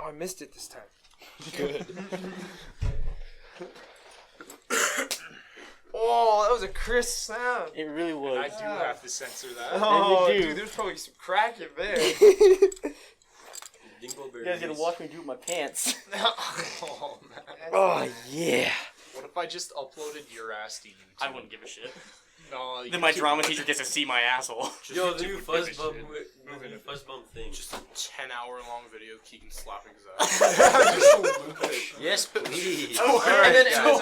I missed it this time. Good. Oh, that was a crisp sound. It really was. I do have to censor that. Oh, And you do. dude, there's probably some crack in there. You guys gonna watch me do my pants. Oh, man. Oh, yeah. What if I just uploaded your ass to YouTube? I wouldn't give a shit. No, Then my drama teacher gets to see my asshole. Yo, the new Fuzzbum Fuzzbum thing. Just a 10-hour-long video of Keegan slapping his ass. Yes, please. Oh, Alright, and then guys, wait,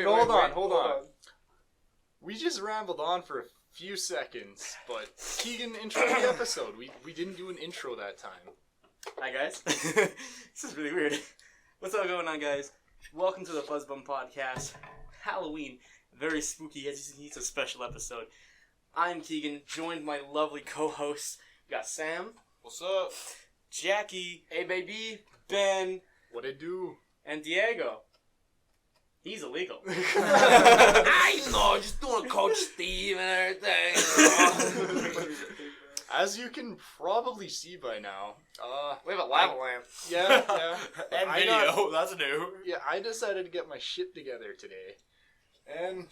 hold on. hold on. We just rambled on for a few seconds, but Keegan introed the episode. We didn't do an intro that time. Hi guys. This is really weird. What's all going on, guys? Welcome to the Fuzzbum podcast. Halloween, very spooky. It's a special episode. I'm Keegan, joined by my lovely co-hosts. We got Sam. What's up? Jackie. Hey, baby. Ben. What it do? And Diego. He's illegal. I know, just doing Coach Steve and everything. As you can probably see by now, We have a lava lamp. yeah. And I video. That's new. Yeah, I decided to get my shit together today. And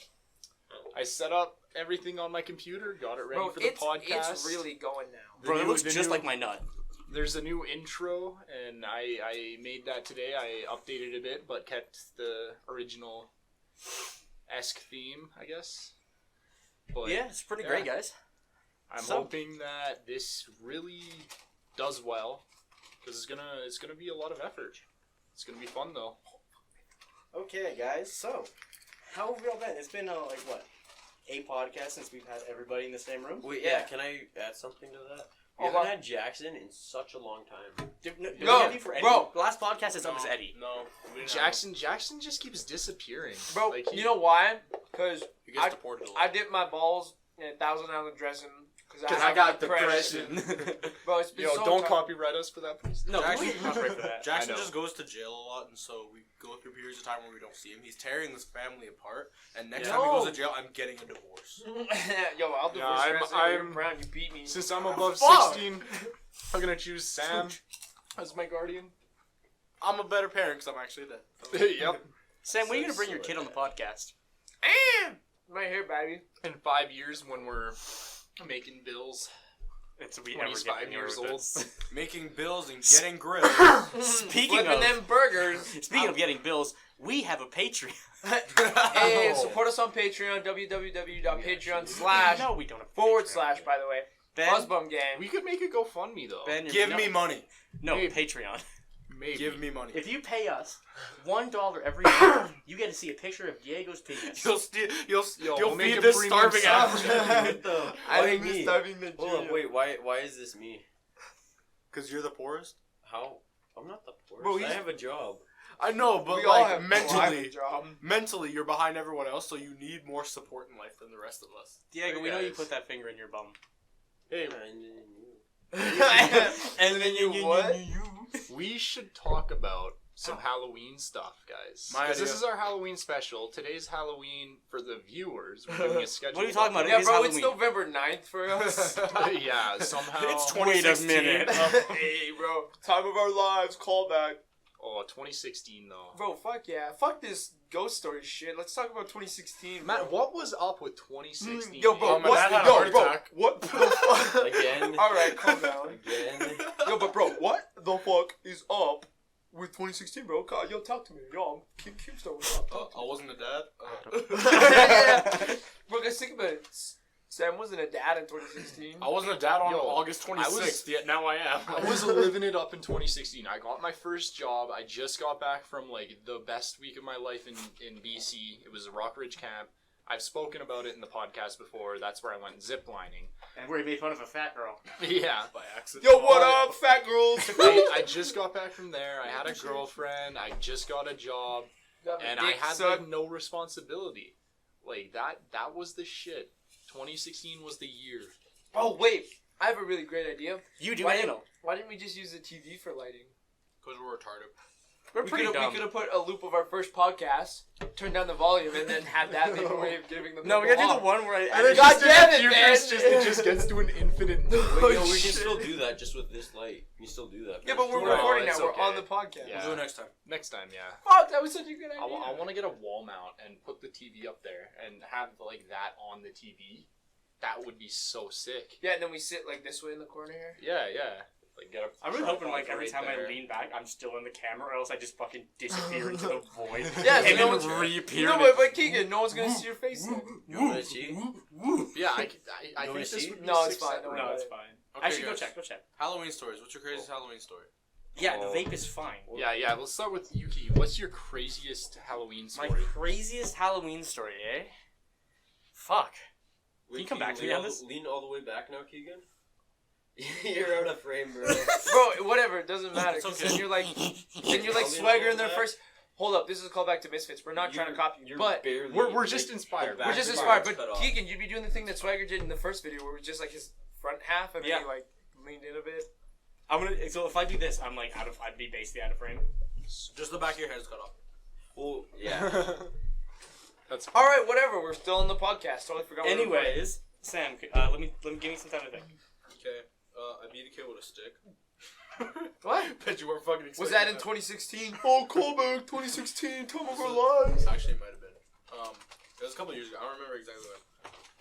I set up everything on my computer, got it ready Bro, for the podcast. it's really going now. Bro, it new- looks the just new- like my nut. There's a new intro, and I made that today. I updated a bit, but kept the original-esque theme, I guess. But Yeah, it's pretty yeah. great, guys. I'm So- hoping that this really does well, because it's gonna be a lot of effort. It's gonna be fun though. Okay, guys, so how have we all been? It's been, a podcast since we've had everybody in the same room? Wait, yeah, can I add something to that? We Hold haven't on. had Jackson in such a long time. No, Eddie for Eddie? bro. The last podcast is up as Eddie. No. we didn't have Jackson just keeps disappearing. Bro, Like, he- you know why? Because him. He gets deported a lot. I dipped my balls in 1,000-ounce dressing. Because I got depression. Bro, it's been Yo, so don't tough. copyright us for that, please. No, Jackson- please not for that. Jackson I know. just goes to jail a lot, and so we go through periods of time where we don't see him. He's tearing this family apart, and next time he goes to jail, I'm getting a divorce. Yo, I'll Yeah, divorce I'm- the rest of I'm- you. Brown, you beat me. Since I'm above Fuck! 16, I'm gonna choose Sam as my guardian. I'm a better parent because I'm actually dead. Yep. Sam, when are you going to bring your kid on the podcast? Right here, baby. In 5 years, when we're making bills, It's when he's 5 years old. Making bills and getting grilled. Speaking Flipping of them burgers. speaking of getting bills, we have a Patreon. Hey, support us on Patreon, www.patreon/ No, we don't have a / Patreon. by the way. Ben, Fuzzbum Gang. We could make a GoFundMe though. Ben, Give no, me money. no Hey. Patreon. Maybe. Give me money. If you pay us $1 every month, you get to see a picture of Diego's penis. You'll steal. You'll we'll make feed a this premium starving sub. ass. What the? I Why think me? we're starving the Hold up, wait, why is this me? Because you're the poorest. How? I'm not the poorest. Bro, I he's- have a job. I know, but We all have a mentally, job. mentally, you're behind everyone else, so you need more support in life than the rest of us. Diego, Hey, we know you guys. put that finger in your bum. Hey, And then you what? we should talk about some Halloween stuff, guys. My Because this idea. is our Halloween special. Today's Halloween for the viewers. We're doing a schedule. What are you talking about? Yeah, It is bro, it's Halloween. November 9th for us. Yeah, somehow. It's Wait a 2016. minute. Hey, bro. Time of our lives. Call back. Oh, 2016 though. Bro, fuck yeah. Fuck this ghost story shit. Let's talk about 2016. Matt, bro. what was up with 2016? Yo, bro, my what? dad had a Yo, heart bro, attack. what the fuck? Again? Alright, calm down. Again? Yo, but bro, what the fuck is up with 2016, bro? God, yo, talk to me. Yo, keep starting. What's up? Talk to I me. wasn't a dad. Yeah. Bro, guys, think about it. Sam wasn't a dad in 2016. I wasn't a dad on Yo, August 26th, yet now I am. I was living it up in 2016. I got my first job. I just got back from like the best week of my life in BC. It was a Rockridge camp. I've spoken about it in the podcast before. That's where I went ziplining. And where he made fun of a fat girl. Yeah. by accident. Yo, what up, fat girls? I just got back from there. I had a girlfriend. I just got a job. Got my And I dick had sucked. like no responsibility. Like that was the shit. 2016 was the year. Oh, wait. I have a really great idea. You do Why anal. didn't we just use the TV for lighting? Because we're retarded. We're We pretty could dumb. have put a loop of our first podcast, turned down the volume, and then had that maybe way of giving them. No, we gotta do the one where I. And then God damn it, man! It just gets to an infinite. Oh, Wait, no, we can shit. still do that just with this light. You still do that. Yeah, but we're No, recording now. it's We're okay. on the podcast. Yeah. We'll do it next time. Next time, yeah. Fuck, that was such a good idea. I want to get a wall mount and put the TV up there and have like that on the TV. That would be so sick. Yeah, and then we sit like this way in the corner here. Yeah, yeah. Like get a. I'm really hoping like every time right I lean back, I'm still in the camera, or else I just fucking disappear into the void. Yeah, so and no then one's reappear. No, but Keegan, no one's gonna see your face. Then. You want to see? Yeah, I You think wanna this see? would be No, it's sick fine, set. don't No, worry. it's fine. Okay, Actually, guys. go check. Halloween stories. What's your craziest Halloween story? Yeah, the vape is fine. Yeah. Let's start with Yuki. What's your craziest Halloween My story? craziest Halloween story, eh? Fuck. Can you come back to me on this? Lean all the way back now, Keegan. You're out of frame, bro. Bro, whatever, it doesn't matter. It's 'Cause okay. then you're like swagger in their first. Hold up, this is a callback to Misfits. We're not trying to copy you, You're but barely, we're just like, inspired. the we're back just of inspired. your But cut off. Keegan, you'd be doing the thing that Swagger did in the first video, where it was just like his front half, and then Yeah. he like leaned in a bit. I'm gonna. So if I do this, I'm like I'd be basically out of frame. Just the back of your head is cut off. Well, yeah. That's All right, whatever. We're still in the podcast. Totally forgot. what we were recording. Anyways, Sam, let me give me some time to think. Okay. I beat a kid with a stick. What? Bet you weren't fucking Was expecting that in 2016? Oh, callback 2016. Time of our lives. Actually, it might have been. It was a couple of years ago. I don't remember exactly when.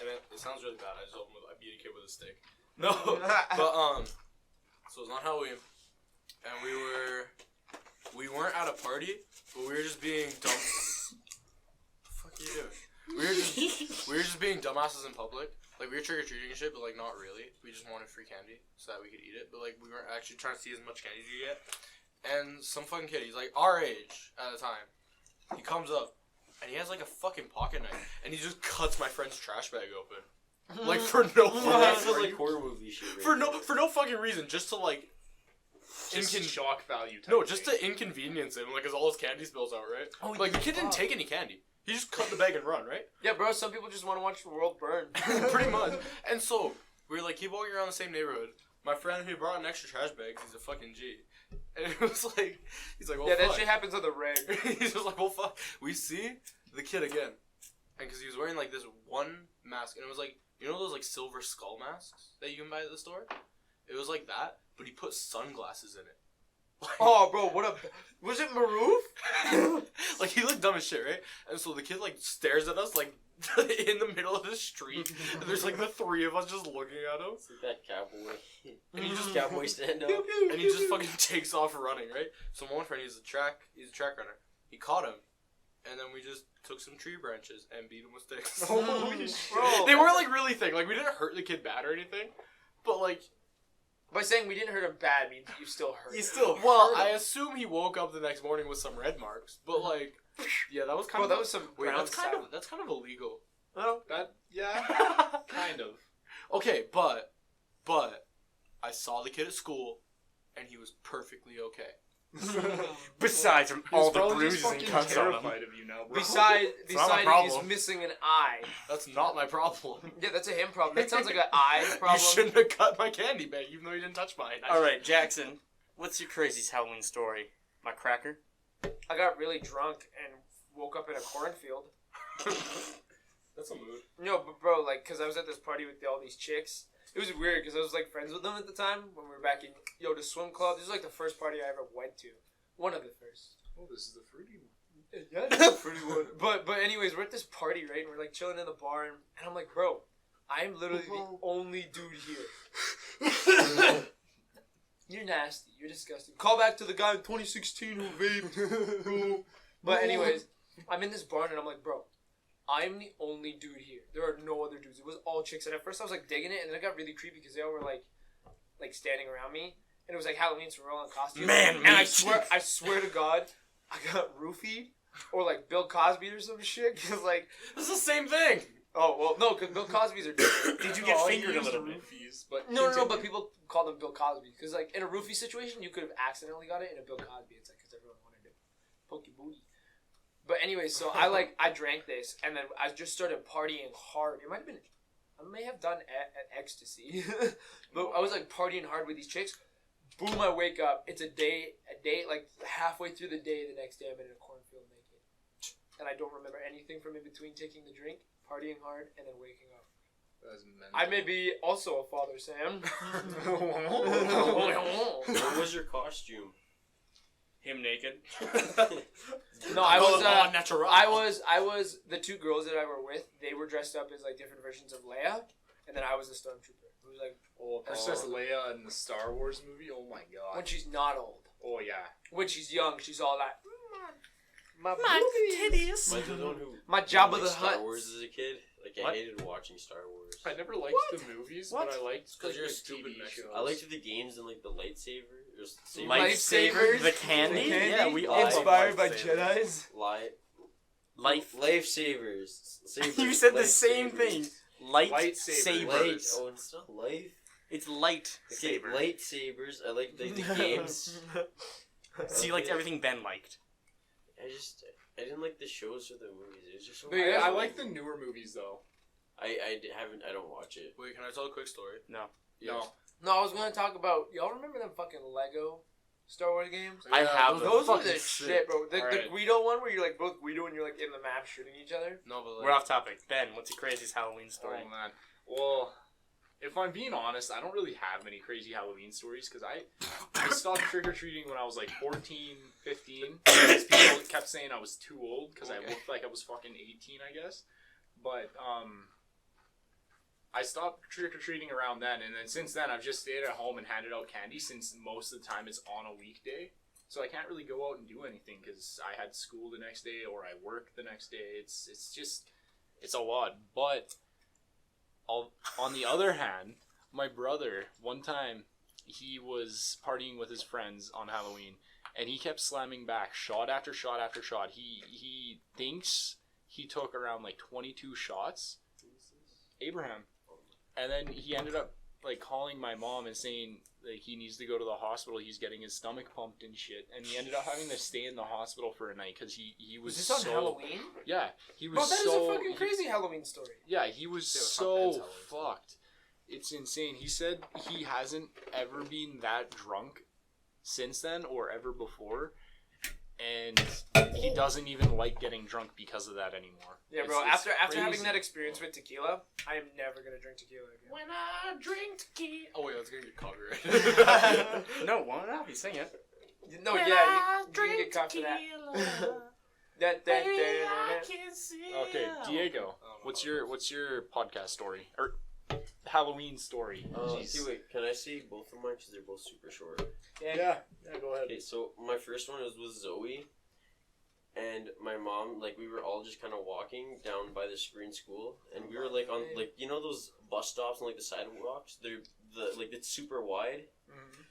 And it sounds really bad. I just opened with I beat a kid with a stick. No, but so it was on Halloween, and we weren't at a party, but we were just being dumb. The fuck are you doing? We were just being dumbasses in public. Like, we were trick or treating and shit, but like not really. We just wanted free candy so that we could eat it. But like, we weren't actually trying to see as much candy as you get. And some fucking kid, he's like our age at the time. He comes up and he has like a fucking pocket knife, and he just cuts my friend's trash bag open. Like for no That's fucking like horror movie shit. Right for no fucking reason, just to like just shock value. Type no, just thing. to inconvenience him, like, cause all his candy spills out, right? Oh, Like the kid didn't take any candy. He just cut the bag and run, right? Yeah, bro. Some people just want to watch the world burn. Pretty much. And so we were like, keep walking around the same neighborhood. My friend who brought an extra trash bag, he's a fucking G. And it was like, he's like, well, Yeah, that fuck. shit happens on the reg. He's just like, well, fuck. We see the kid again, and because he was wearing like this one mask, and it was like, you know those like silver skull masks that you can buy at the store? It was like that, but he put sunglasses in it. Oh, bro, what a... Was it Maroof? Like, he looked dumb as shit, right? And so the kid, like, stares at us, like, in the middle of the street. And there's, like, the three of us just looking at him. It's like that cowboy. And he just, Cowboy stand up. and he just fucking takes off running, right? So my one friend, he's a track runner. He caught him. And then we just took some tree branches and beat him with sticks. Holy shit. They weren't, like, really thick. Like, we didn't hurt the kid bad or anything. But, like... By saying we didn't hurt him bad means you still hurt him. still. Well, I assume he woke up the next morning with some red marks. But, like... Yeah, that was kind Bro, of... that was some Wait, ground that's kind of illegal. Yeah, kind of. Okay, but I saw the kid at school, and he was perfectly okay. Besides from all the bruises and cuts on him. terrified of you now, bro. Besides, It's not my he's problem. missing an eye. That's not my problem. Yeah, that's a him problem. That sounds like an eye problem. You shouldn't have cut my candy bag, even though you didn't touch mine. All right, Jackson, what's your craziest Halloween story? My cracker. I got really drunk and woke up in a cornfield. That's a mood. No, but bro, like, cause I was at this party with all these chicks. It was weird because I was like friends with them at the time when we were back in the swim club. This was like the first party I ever went to. One of the first. Oh, this is the fruity one. Yeah, that's a pretty one. But anyways, we're at this party, right? And we're like chilling in the bar, and I'm like, bro, I'm literally the only dude here. You're nasty. You're disgusting. Call back to the guy in 2016 who vaped. But anyways, I'm in this barn, and I'm like, bro, I'm the only dude here. There are no other dudes. It was all chicks. And at first I was like digging it, and then it got really creepy because they all were like standing around me. And it was like Halloween, so we're all in costumes. Man, and I meat. swear to God, I got roofied or like Bill Cosby or some shit. Cause like, It's the same thing. oh well, no, cause Bill Cosby's are different. Did you get Oh, fingered a used little bit? roofies, but No, but people call them Bill Cosby. Cause like in a roofie situation, you could have accidentally got it. In a Bill Cosby, it's like cause everyone wanted to poke your booty. But anyway, so I drank this, and then I just started partying hard. It might have been, I may have done ecstasy, but I was like partying hard with these chicks. Boom, I wake up. It's a day, like halfway through the day, the next day I'm in a cornfield naked. And I don't remember anything from in between taking the drink, partying hard, and then waking up. That's mental. I may be also a father, Sam. What was your costume? Him naked. No, I was, natural. I was, the two girls that I were with, they were dressed up as like different versions of Leia, and then I was a stormtrooper. It was like, Princess Leia in the Star Wars movie. Oh my god. when she's not old. Oh yeah. When she's young, she's all like, my titties. Am I the one who My Jabba liked the Star Hutt. Wars as a kid? Like, I What? hated watching Star Wars. I never liked the movies, What? but I liked 'Cause like, you're the stupid TV Mexican. shows. I liked the games and like the lightsaber. Lifesavers? The candy? The candy? Yeah, we all love Inspired by lifesavers. Jedi's. Lifesavers. You said the same thing. Lightsaber. Light. Oh, it's not life. It's light Okay, saber. lightsabers. I like the games. So you liked everything Ben liked. I didn't like the shows or the movies. It was just so. But yeah, I like the newer movies though. I don't watch it. Wait, can I tell a quick story? No. No, I was gonna talk about, y'all remember them fucking Lego Star Wars games? I have them. Those were Fucking the sick. shit, bro. The Alright. Guido one where you're like both Guido and you're like in the map shooting each other. No, but like, We're off topic. Ben, what's your craziest Halloween story? Oh man. Well, if I'm being honest, I don't really have many crazy Halloween stories because I stopped trick or treating when I was like 14, 15. Because people kept saying I was too old because I looked like I was fucking 18, I guess. But I stopped trick or treating around then, and then since then I've just stayed at home and handed out candy since most of the time it's on a weekday. So I can't really go out and do anything because I had school the next day or I work the next day. It's a lot. But on the other hand, my brother, one time, he was partying with his friends on Halloween, and he kept slamming back shot after shot after shot. He thinks he took around like 22 shots. Abraham. And then he ended up like calling my mom and saying like he needs to go to the hospital. He's getting his stomach pumped and shit. And he ended up having to stay in the hospital for a night because he was Was this on so Halloween? yeah he was Bro, that is so a fucking crazy Halloween story. yeah, he was Yeah, it's not so Ben's Halloween. fucked. It's insane. He said he hasn't ever been that drunk since then or ever before. And he doesn't even like getting drunk because of that anymore. Yeah, bro. It's After having crazy. that experience with tequila, I am never gonna drink tequila again. When I drink tequila. oh wait, I was gonna get copyrighted. No, why not? You sing it. No, yeah, you can get caught for that. Okay, Diego, what's your podcast story or Halloween story? Okay, wait. Can I say both of mine because they're both super short? Yeah, go ahead. Okay, so my first one was with Zoe, and my mom. Like we were all just kind of walking down by the screen school, and we were like on like those bus stops on like the sidewalks. They're it's super wide,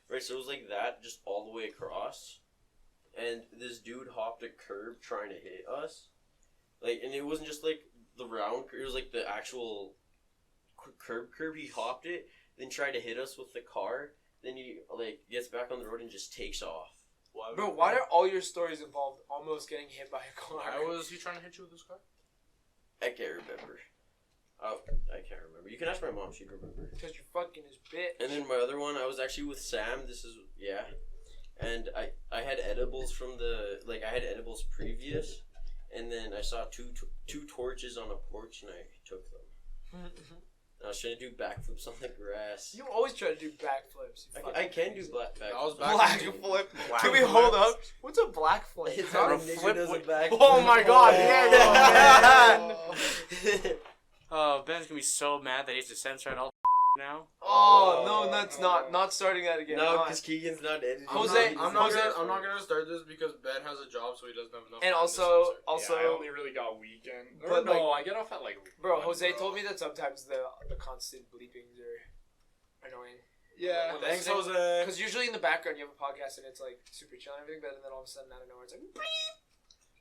right? So it was like that, just all the way across, and this dude hopped a curb trying to hit us, and it wasn't just like the round. It was like the actual curb. He hopped it, then tried to hit us with the car. Then he gets back on the road and just takes off. Bro, why are all your stories involved almost getting hit by a car? Why was he trying to hit you with his car? I can't remember. I can't remember. You can ask my mom; she'd remember. Because you're fucking his bitch. And then my other one, I was actually with Sam. And I had edibles from I had edibles previous, and then I saw two torches on a porch, and I took them. I was trying to do backflips on the grass. You always try to do backflips. I can do backflips. That was Black flip. Can we hold up? What's a black flip? It's Huh? not a nigga does a backflip. Oh my god, Diego, man! Oh, Ben's gonna be so mad that he has to censor it all now. Oh, no, that's not starting that again. No, Come on. because Keegan's not editing. Jose- I'm not gonna start this because Ben has a job, so he doesn't have enough. And time to also, censor. Yeah, I only really got weekend. But, No, I get off at like. bro, 1, Jose bro. told me that sometimes the constant bleepings are annoying. Yeah. Thanks, Jose. Because usually in the background you have a podcast and it's like super chill and everything, but then all of a sudden out of nowhere it's like bleep.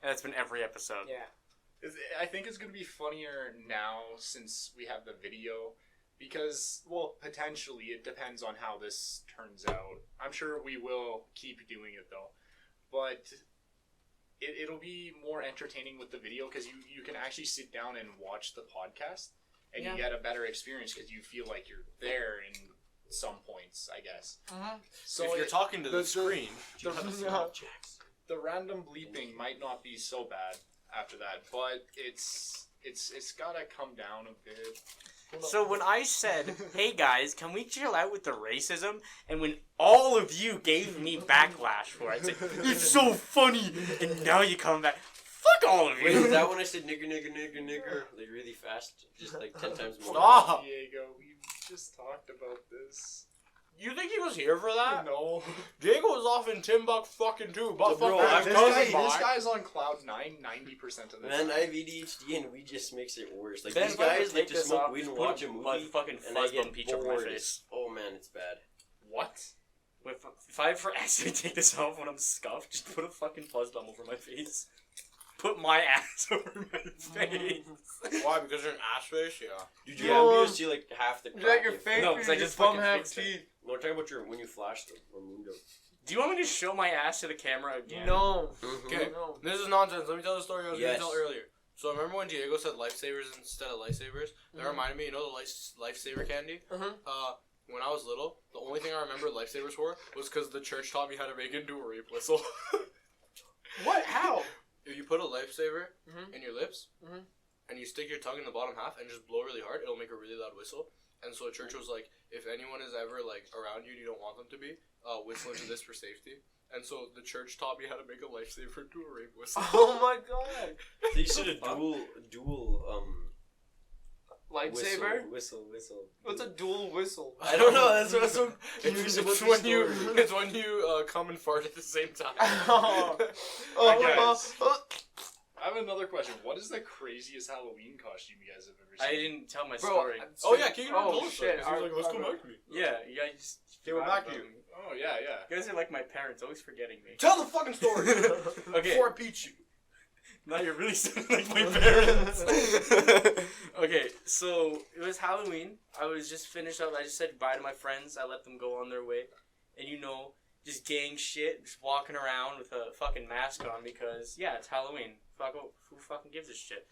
And that's been every episode. Yeah. I think it's gonna be funnier now since we have the video, because potentially it depends on how this turns out. I'm sure we will keep doing it though, but it'll be more entertaining with the video because you can actually sit down and watch the podcast and you get a better experience because you feel like you're there and some points, I guess. Mhm. So if you're talking to the screen, the random bleeping might not be so bad after that, but it's gotta come down a bit. So when I said, "Hey guys, can we chill out with the racism?" and when all of you gave me backlash for it, I said, "It's so funny," and now you come back, fuck all of Wait, is you. that when I said nigger, like really fast, just like 10 times more? Stop. Diego, we just talked about this. You think he was here for that? No. Diego was off in Timbuk fucking too. But Bro, fuck, This guy's on cloud 9 90% of the Man, time. I have ADHD and weed just makes it worse. Like Ben, these if I could guys like take to this smoke off, weed just and put watch a a movie, fucking and I Fuzzbum get peach over my bored. face. Oh man, it's bad. What? If I ever actually take this off when I'm scuffed, just put a fucking Fuzzbum over my face. Put my ass over my face. Why? Because you're an ass face? Yeah. Dude, you No. have to see like half the Is that crack your if- face? No, or 'cause I your just bum fucking have fixed it. teeth? No, I'm talking about your when you flash the Raimundo. Do you want me to show my ass to the camera again? No. Okay. No. This is nonsense. Let me tell the story I was Yes. going to tell earlier. So remember when Diego said lifesavers instead of lightsabers? That reminded me, you know the lifesaver candy? Uh-huh. When I was little, the only thing I remember lifesavers for was because the church taught me how to make it into a rape whistle. What? How? If you put a lifesaver Mhm. in your lips, Mhm. and you stick your tongue in the bottom half and just blow really hard, it'll make a really loud whistle. And so the church was like, if anyone is ever like around you and you don't want them to be, whistle into this for safety. And so the church taught me how to make a lifesaver into a rape whistle. Oh my god. They should have dual Lightsaber? whistle. What's a dual whistle? I don't know. That's what I'm It's, confused about it's the when you story. it's when you come and fart at the same time. Oh. Guys. Oh. I have another question. What is the craziest Halloween costume you guys have ever seen? I didn't tell my Bro, story. Oh yeah, Keegan Oh, told us shit. that. 'Cause he was like, let's come back to me. Yeah, you guys. Okay, we're back to you. Oh, yeah, yeah. You guys are like my parents, always forgetting me. Tell the fucking story. Okay. Before I beat you. Now you're really sounding like my parents. Okay, so it was Halloween. I was just finished up. I just said bye to my friends. I let them go on their way. And you know, just gang shit, just walking around with a fucking mask on because, yeah, it's Halloween. Who fucking gives a shit?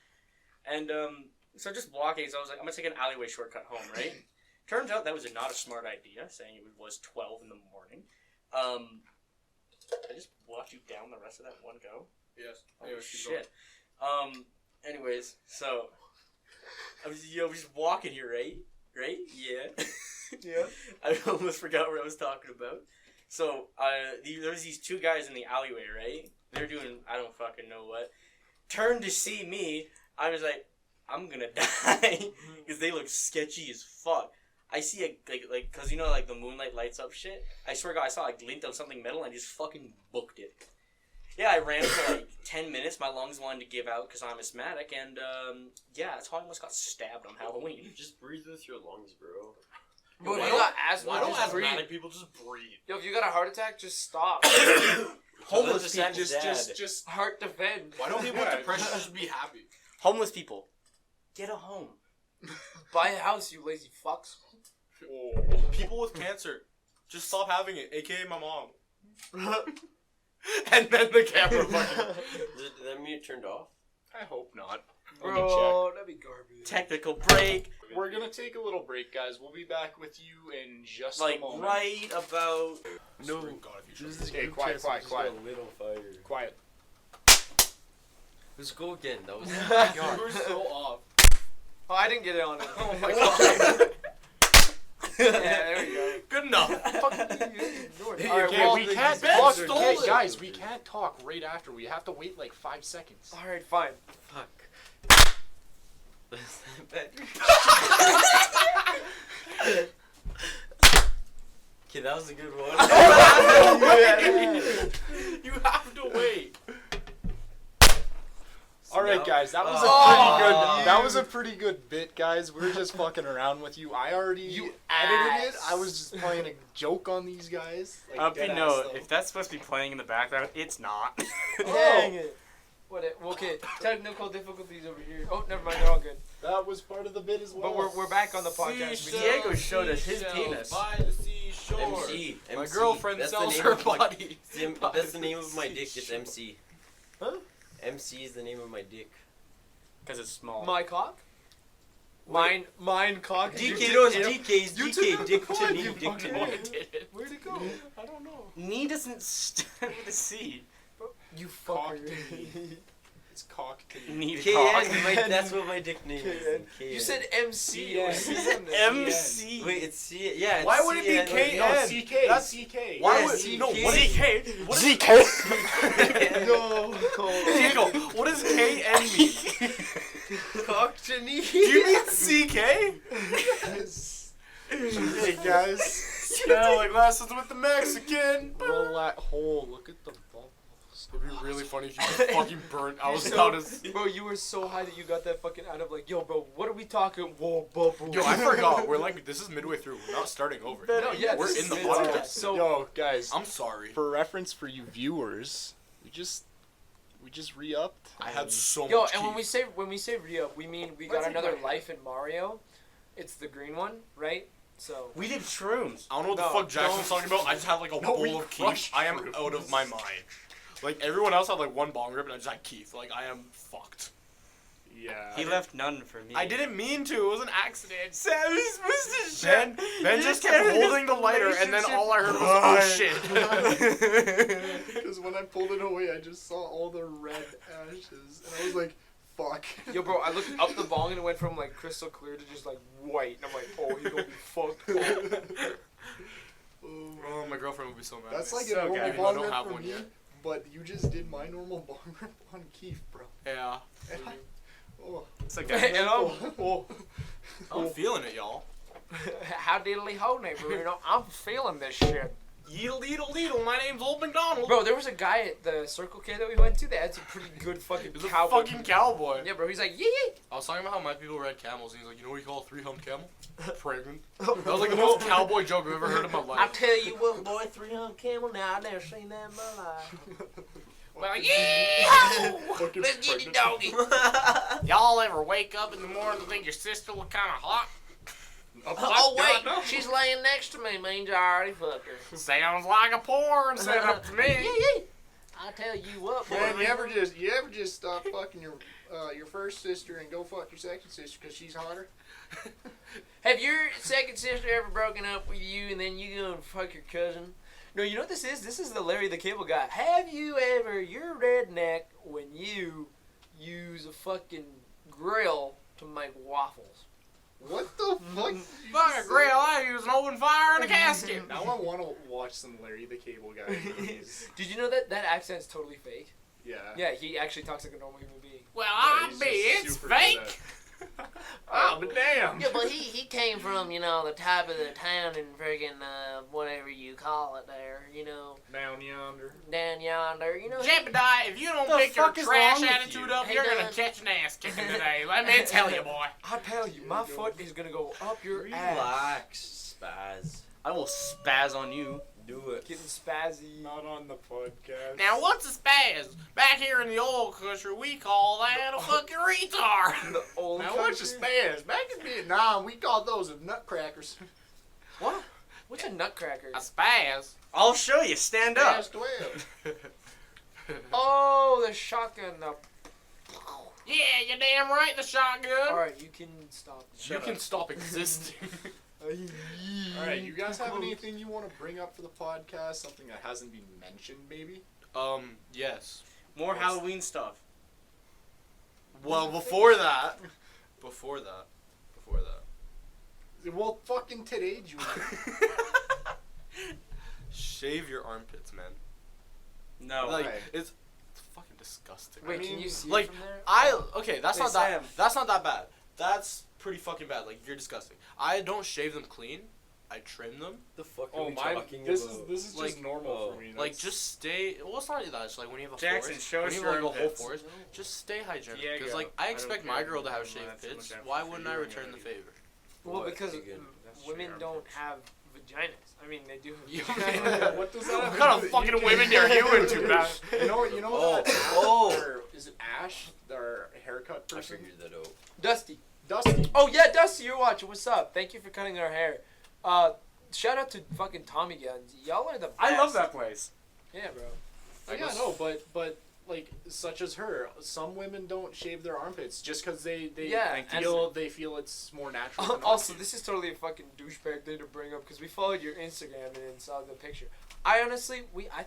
And, so just walking, so I was like, I'm gonna take an alleyway shortcut home, right? Turns out that was not a smart idea, saying it was 12 in the morning. I just walked you down the rest of that one go. Yes. Oh Anyways, keep going. shit. Anyways, so I was just walking here, right? Right? Yeah. Yeah. I almost forgot what I was talking about. So, there was these two guys in the alleyway, right? They're doing I don't fucking know what. Turned to see me. I was like, I'm gonna die because they look sketchy as fuck. I see like cause you know like the moonlight lights up shit. I swear to God, I saw a glint of something metal and I just fucking booked it. Yeah, I ran for like 10 minutes. My lungs wanted to give out because I'm asthmatic, and yeah, that's how I almost got stabbed on Halloween. Just breathe with your lungs, bro. Bro, if Why you don't- got asthma, Why don't just breathe. asthmatic people just breathe? Yo, if you got a heart attack, just stop. Homeless people. Just Heart defend. Why don't people with depression just be happy? Homeless people, get a home. Buy a house, you lazy fucks. People with cancer, just stop having it, aka my mom. And then the camera fucking... Did that mean it turned off? I hope not. Let me Bro, that'd be garbage. Technical break. check. We're gonna take a little break, guys. We'll be back with you in just Like a moment. right about. No. God, if you This should- is Okay, group quiet, chat, quiet, so quiet. just got lit on fire. Quiet. Let's go again. That was. You were so off. Oh, I didn't get it on it. Oh my god. Yeah, there we go. Good enough. Okay, well, we can't Ben talk. stole Okay, it. guys, we can't talk right after. We have to wait like 5 seconds. Alright, fine. Fuck. That's not bad. Okay, that was a good one. You have to wait. All right, Now- guys, that was Oh, a pretty good. you. That was a pretty good bit, guys. We're just fucking around with you. I already edited it. I was just playing a joke on these guys. Like, Up dead in ass no, though. if that's supposed to be playing in the background, it's not. Dang it. What? Okay, technical difficulties over here. Oh, never mind. They're all good. That was part of the bit as well. But we're back on the podcast. Seashells, Diego showed us his seashells penis. By the seashore. MC. My MC. girlfriend That's the sells name her of my- body. That's the name of my dick. It's MC. Huh? MC is the name of my dick. Because it's small. My cock? Mine cock. DK, no, it's DK's. You DK, took dick the to point, knee, you dick to fucking knee. idiot. Where'd it go? I don't know. Knee doesn't start with a C. You Cock fucker. to knee. It's cock to Knee knee. to cock. KN, that's what my dick name is. KN. You said MC. Yeah. or CN. MC. Wait, it's C. Yeah, it's Why would it CN. be KN? No, CK. That's CK. Why Yeah, would CK. no? What is ZK. What is ZK. No. Diego, what does KN mean? Cock to knee. Do you mean CK? Yes. Hey guys. Smell like glasses with the Mexican. Roll that hole. Look at the bubbles. It'd be really funny if you just fucking burnt. I was about to. Bro, you were so high that you got that fucking out of like, yo, bro, what are we talking? Whoa, bubble. Yo, I forgot. We're like, this is midway through. We're not starting over. No, yeah, we're this in the is podcast. mid- So, Yo, guys, I'm sorry. for reference for you viewers, we just re-upped. I had so yo, much. and when teeth. we say re-up, we mean we Let's got eat another my- life in Mario. It's the green one, right? So. We did shrooms. I don't know what No, the fuck Jackson's don't- talking about. I just had like a No, we bowl of Keith. crushed I am fruit. out of my mind. Like everyone else had like one bong rip, and I just had Keith. Like I am fucked. Yeah. He left none for me. I didn't mean to. It was an accident. Sammy's supposed to Ben just kept holding the lighter, and then all I heard was, "Oh shit!" Because when I pulled it away, I just saw all the red ashes, and I was like, "Fuck." Yo, bro, I looked up the bong and it went from like crystal clear to just like white, and I'm like, oh, he's gonna be fucked. Oh, my girlfriend would be so mad. That's at me. like a So normal good. Even though I bong don't rip have for one me, yet. but you just did my normal bong rip on Keith, bro. Yeah. And I, oh, It's okay. And I'm, oh, I'm feeling it, y'all. how diddly ho, neighbor, you know, I'm feeling this shit. Yeedle, yeedle, yeedle. My name's Old McDonald. Bro, there was a guy at the Circle K that we went to that had some pretty good fucking He's a cowboy. fucking cowboy. Yeah, bro, he's like, yee. I was talking about how my people ride camels, and he's like, you know what you call a three-humped camel? Pregnant. That was like the most cowboy joke I've ever heard in my I life. tell you what, boy, 300 camel now, I never seen that in my life. Well, fucking let's get it, pregnant. doggy. Y'all ever wake up in the morning and think your sister look kind of hot? Oh, wait, she's laying next to me, means I already fucked her. Sounds like a porn set up to me. Yee. I tell you what, boy. Man, you ever just stop fucking your first sister and go fuck your second sister because she's hotter? Have your second sister ever broken up with you and then you go and fuck your cousin? No, you know what this is? This is the Larry the Cable Guy. Have you ever, you're redneck when you use a fucking grill to make waffles? What the fuck? Fuck a grill, I use an open fire in a casket. Now I want to watch some Larry the Cable Guy movies. Did you know that that accent's totally fake? Yeah. Yeah, he actually talks like a normal human being. Well, Yeah, I he's be just it's super good fake. at- Oh, but damn. Yeah, but he came from, you know, the type of the town in friggin' whatever you call it there, you know, Down yonder. down yonder, you know. Jebediah, if you don't The pick your fuck is trash wrong with attitude you? up, Hey, you're gonna Don. catch an ass kicking today. Let me tell you, boy. I tell you, my foot is gonna go up your ass. Relax, spaz. I will spaz on you. Do it. Getting spazzy. Not on the podcast. Now, what's a spaz? Back here in the old country, we call that a fucking retard. The old Now what's a country. spaz? Back in Vietnam, we called those nutcrackers. What? What's a nutcracker? A spaz? I'll show you. Stand up. Spaz 12. Oh, the shotgun. The... Yeah, you're damn right, the shotgun. Alright, you can stop. You can stop existing. Alright, you guys have anything you want to bring up for the podcast? Something that hasn't been mentioned, maybe? Yes. More Halloween stuff. Well, before that. Well, fucking today, Junior. Shave your armpits, man. No. Like, way. it's fucking disgusting. Wait, I can mean, you see like, it from there? Okay, that's Wait, not that. Sam. That's not that bad. That's pretty fucking bad. Like, you're disgusting. I don't shave them clean. I trim them. The fuck Oh are we my! talking This about? is just Like, normal for me. Like, That's- just stay. Well, it's not that. It's like when you have a Jackson, forest. show when us you your have like a whole armpits. forest, just stay hygienic. Yeah, Because go. like I I don't expect care my if girl to you have don't shaved know, that's so pits. much effort Why for wouldn't you I and return the everything. favor? Well, What, because Keegan? women don't have vaginas. I mean, they do have You- vaginas. what does that What have kind to of do- fucking you women can- are you into, man? You know Oh, that? oh. Or is it Ash, our haircut I person? figured that out. Dusty. Dusty. Oh yeah, Dusty, you're watching. What's up? Thank you for cutting our hair. Shout out to fucking Tommy Guns. Y'all are the best. I love that place. Yeah, bro. Yeah, no, but like such as her, some women don't shave their armpits just because they Yeah, feel it's more natural. to not Also, to. this is totally a fucking douchebag thing to bring up because we followed your Instagram and then saw the picture. I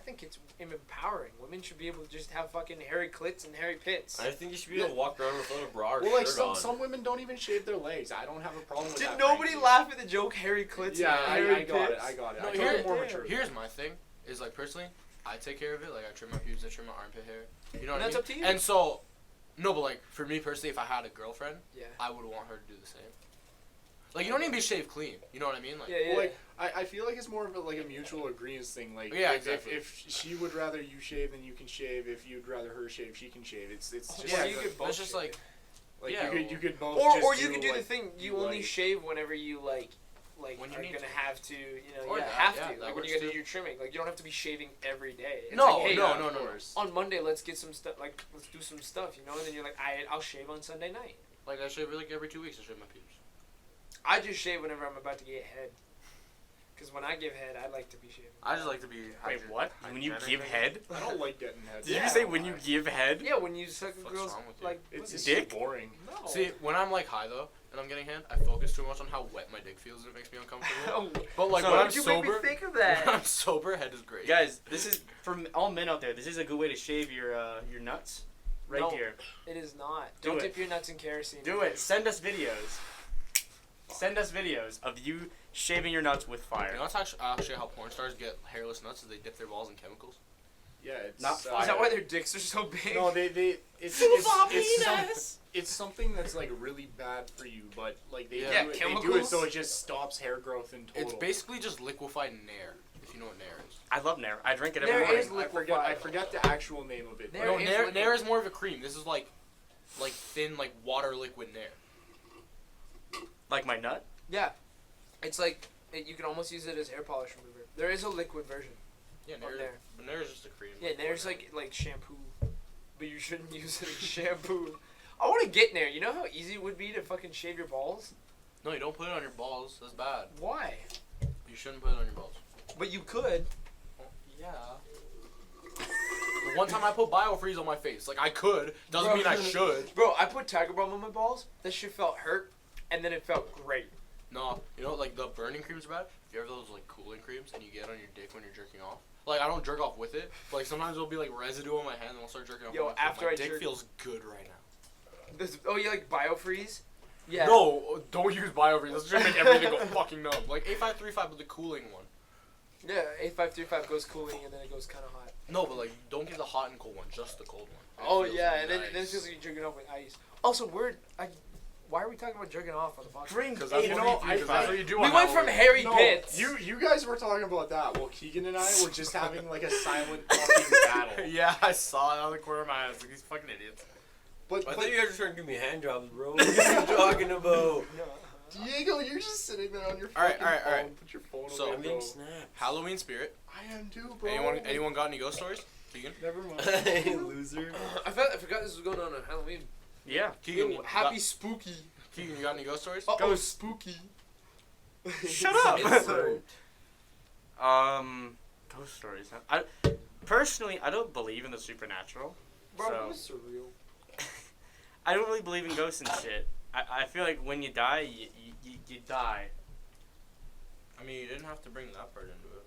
think it's empowering. Women should be able to just have fucking hairy clits and hairy pits. I think you should be able to walk around without a bra or Well, like shirt on. some women don't even shave their legs. I don't have a problem with Did that. nobody frankly. laugh at the joke hairy clits Yeah, and hairy I got it. pits? I got it. No, I took here- it more damn. mature. Here's my thing. Is like personally, I take care of it. Like I trim my pubes, I trim my armpit hair. You know what And I that's mean? up to you. And so, no, but like for me personally, if I had a girlfriend, Yeah. I would want her to do the same. Like you don't need to be shaved clean. You know what I mean? Like Yeah, yeah. Well, like I feel like it's more of a mutual agreement thing. Like Yeah, if, exactly. if she would rather you shave, then you can shave. If you'd rather her shave, she can shave. It's just Yeah, Or like, you could both that's just shave. like like yeah, you could both. Or just you could do the like, thing. You you only like- shave whenever you like When you are need gonna to. have to. Or that, have yeah, to. that Like when works you gotta do too. your trimming. Like you don't have to be shaving every day. It's No, like, hey, no, of no, no. course. On Monday, let's get some stuff. Like let's do some stuff, you know. And then you're like, I'll shave on Sunday night. Like I shave like every 2 weeks. I shave my pubes. I just shave whenever I'm about to get head. Because when I give head, I like to be shaving. I just like to be. Wait, what? When you give head? I don't like getting head. Did Yeah. you say when you give head? Yeah, when you suck a What's girl's wrong with you? like It's pussy. just Dick? boring. No. See, when I'm like high though, and I'm getting head, I focus too much on how wet my dick feels, and it makes me uncomfortable. How But like So when Why I'm would you sober, make me think of when that? I'm sober, head is great. Guys, this is for all men out there. This is a good way to shave your nuts. Right No. here. It is not. Do Don't it. dip your nuts in kerosene. Do it. Send us videos. Send us videos of you shaving your nuts with You fire. know that's actually how porn stars get hairless nuts is they dip their balls in chemicals. Yeah, it's Not Is that why their dicks are so big? No, it's something that's like really bad for you, but like they Yeah, do it, they do it chemicals? so it just stops hair growth in total. It's basically just liquefied Nair, if you know what Nair is. I love Nair. I drink it every Nair morning. is I forget the actual name of it. Nair No, is Nair, liquid. Nair is more of a cream. This is like thin, like water liquid Nair. Like my nut? Yeah. It's like you can almost use it as hair polish remover. There is a liquid version. Yeah, Oh, Nair. Nair. But Nair is just a cream. Yeah, Nair's like shampoo, but you shouldn't use it as shampoo. I want to get Nair. You know how easy it would be to fucking shave your balls? No, you don't put it on your balls. That's bad. Why? You shouldn't put it on your balls. But you could. Yeah. The one time I put biofreeze on my face, like I could, doesn't Bro. mean I should. Bro, I put Tiger Balm on my balls. That shit felt hurt, and then it felt great. No, you know, like the burning creams are bad. If you have those like cooling creams and you get on your dick when you're jerking off, like I don't jerk off with it, but like sometimes there'll be like residue on my hand and I'll start jerking off. Yo, with it. after my I dick jerk- feels good right now. Oh, you like Biofreeze? Yeah. No, don't use biofreeze. That's just make everything go fucking numb. Like 8535 with the cooling one. Yeah, 8535 goes cooling and then it goes kind of hot. No, but like don't get the hot and cold one, just the cold one. It Oh feels yeah, and then it nice. feels like you're jerking off with ice. Also, why are we talking about jerking off on the podcast? Drink Because that's, You what know, you- 'cause that's what you do We on went from Halloween. hairy No, pits. you guys were talking about that. Well, Keegan and I were just having like a silent fucking battle. Yeah, I saw it out of the corner of my eyes. Like these fucking idiots. But, I but thought you guys were trying to give me hand jobs, bro. What are you talking about? Diego, you're just sitting there on your Alright, fucking alright, phone. alright. Put your phone So- away, I'm bro. being snapped. Halloween spirit. I am too, bro. Anyone got any ghost stories? Keegan? Never mind. Hey, loser. I forgot this was going on Halloween. Yeah. Keegan, Yo, happy spooky. Keegan, you got any ghost stories? Oh, spooky. Shut up. Insert. Ghost stories. Huh? Personally, I don't believe in the supernatural. Bro, So- this is surreal. I don't really believe in ghosts and shit. I feel like when you die, you die. I mean, you didn't have to bring that part into it.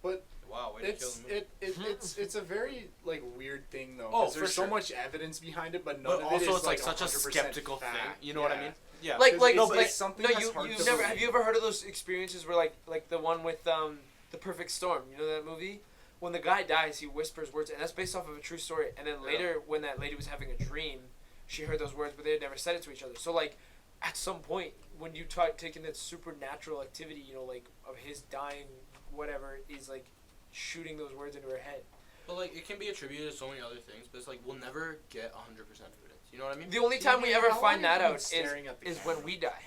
But Wow, way to kill It's the movie. it's a very like weird thing though. Oh, 'cause for there's so sure. much evidence behind it, but none But of it also, is it's like such a 100% skeptical thing. fact. You know what I Yeah. mean? Yeah. Like, It's- no, it's like something no, that's you hard you to never believe. have you ever heard of those experiences where like the one with the perfect storm? You know that movie? When the guy dies, he whispers words, and that's based off of a true story. And then later, when that lady was having a dream, she heard those words, but they had never said it to each other. So like, at some point, when you taking that supernatural activity, you know, like of his dying, whatever, is like shooting those words into her head. But like, it can be attributed to so many other things, but it's like we'll never get 100% evidence. You know what I mean? The only time we ever How long find that have you been out staring at the is camera? when we die.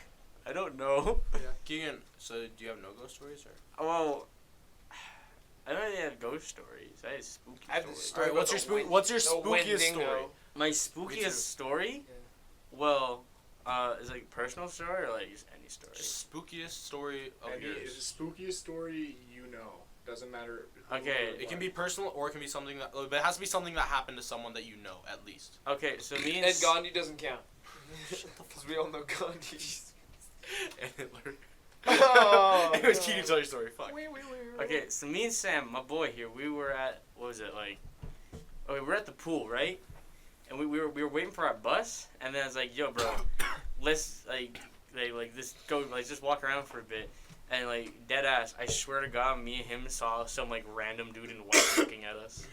I don't know. Yeah. Keegan, so do you have no ghost stories or? Well, I don't really have ghost stories. I have spooky I have the stories. story Alright, what's about your the wind- what's your the spookiest Wendigo. story? My Me too. spookiest story? Yeah. Well, is it like personal story or like just any story? Just spookiest story of Any yours. is the spookiest story you know. Doesn't matter. Okay. It can be personal, or it can be something that. But it has to be something that happened to someone that you know, at least. Okay, so me and Ed Gandhi doesn't count. Because we all know Gandhi. And Hitler. Oh, Anyways, no. Keaton, tell your story. Fuck. Okay, so me and Sam, my boy here, we were at, what was it, like, okay, we were at the pool, right? And we were waiting for our bus, and then I was like, yo, bro, let's, just go, like, just walk around for a bit. And, like, dead ass, I swear to God, me and him saw some, like, random dude in white looking at us.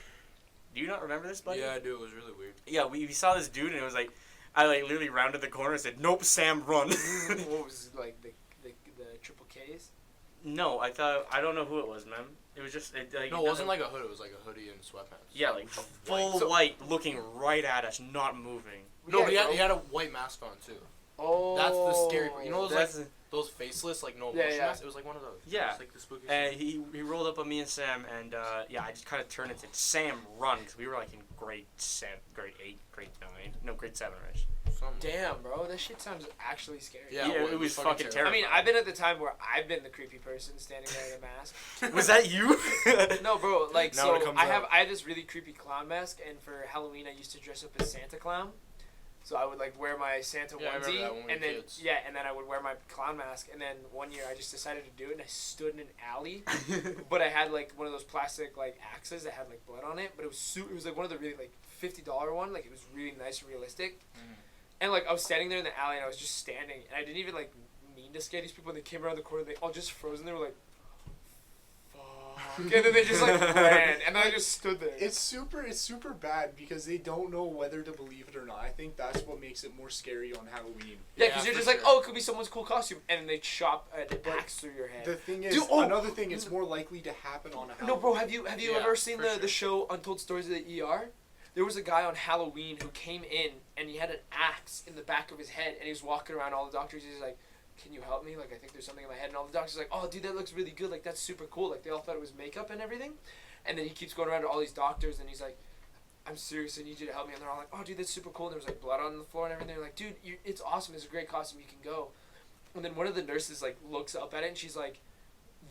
Do you not remember this, buddy? Yeah, I do. It was really weird. Yeah, we saw this dude, and it was like, I, like, literally rounded the corner and said, nope, Sam, run. What was it, like the triple Ks? No, I don't know who it was, man. It was just, like... No, it wasn't like a hood. It was like a hoodie and sweatpants. Yeah, like, full So- white, looking right at us, not moving. No, but Yeah, he had a white mask on, too. Oh. That's the scary part. You know those, That's like, those faceless, like, no Yeah, emotion yeah. masks? It was like one of those. Yeah. It was like the spooky And shit. he rolled up on me and Sam, and yeah, I just kind of turned and said, "Sam, run!" Because we were like in grade 8, grade 9, no, grade 7, right? Something. Damn, bro, that shit sounds actually scary. Yeah, Yeah, well, it was fucking I terrifying. mean, I've been at the time where I've been the creepy person standing there in a mask. Was that you? No, bro, like, Now so it comes I have out. this really creepy clown mask, and for Halloween I used to dress up as Santa Clown. So I would, like, wear my Santa Yeah, I remember onesie, that when we and were then kids. and then I would wear my clown mask, and then one year I just decided to do it, and I stood in an alley, but I had, like, one of those plastic, like, axes that had, like, blood on it, but it was it was like one of the really, like, $50 one, like, it was really nice and realistic, and, like, I was standing there in the alley, and I was just standing, and I didn't even, like, mean to scare these people, and they came around the corner, they all just froze, and they were like, fuck, and then they just, like, ran, and then I just stood there. It's super bad because they don't know whether to believe it or not. I think that's what makes it more scary on Halloween. Yeah, because Yeah, you're for just like, sure. oh, it could be someone's cool costume, and then they chop an axe through your head. The thing is, Dude, oh! another thing, it's more likely to happen on a Halloween. No, bro, have you Yeah, ever seen for the sure. show Untold Stories of the ER? There was a guy on Halloween who came in, and he had an axe in the back of his head, and he was walking around all the doctors. He's like, can you help me? Like, I think there's something in my head. And all the doctors are like, oh, dude, that looks really good. Like, that's super cool. Like, they all thought it was makeup and everything. And then he keeps going around to all these doctors, and he's like, I'm serious, I need you to help me. And they're all like, oh, dude, that's super cool. And there was, like, blood on the floor and everything. They're like, dude, it's awesome. It's a great costume. You can go. And then one of the nurses, like, looks up at it, and she's like,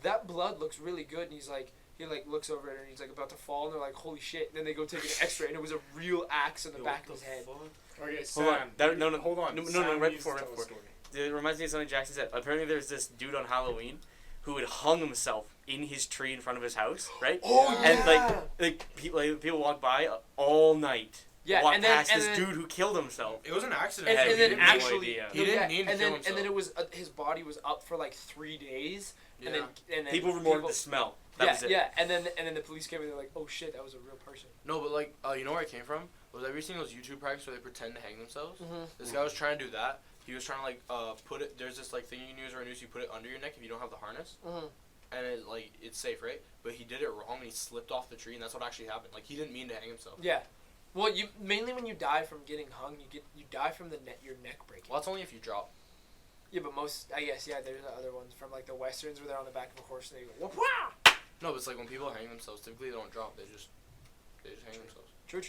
that blood looks really good. And he's like, he, like, looks over at her, and he's, like, about to fall. And they're like, holy shit. And then they go take an x-ray, and it was a real axe in the back of his head. Okay, Hold Sam. on. That- no, hold on. no, no, Sam right needs before, to right tell a before. story. It reminds me of something Jackson said. Apparently there's this dude on Halloween who had hung himself in his tree in front of his house, right? Oh, And, yeah. like people walk by all night. Yeah, walk and then- past and this then- dude who killed himself. It was an accident. And, had and then no actually, idea. He didn't need to and kill then and then himself. it was his body was up for like 3 days, Yeah. and then People reported the smell. That was it. yeah, and then the police came and they're like, oh shit, that was a real person. No, but like, you know where I came from? Was have you seen those YouTube pranks where they pretend to hang themselves? Mhm. This guy was trying to do that. He was trying to like put it. There's this like thing you can use or a noose. You put it under your neck if you don't have the harness, Mhm. and it's safe, right? But he did it wrong and he slipped off the tree, and that's what actually happened. Like he didn't mean to hang himself. Yeah, well, you mainly when you die from getting hung, you die from your neck breaking. Well, that's only if you drop. Yeah, but most I guess there's the other ones from like the westerns where they're on the back of a horse and they go whoop. No, but it's like when people hang themselves, typically they don't drop. They just hang themselves. True.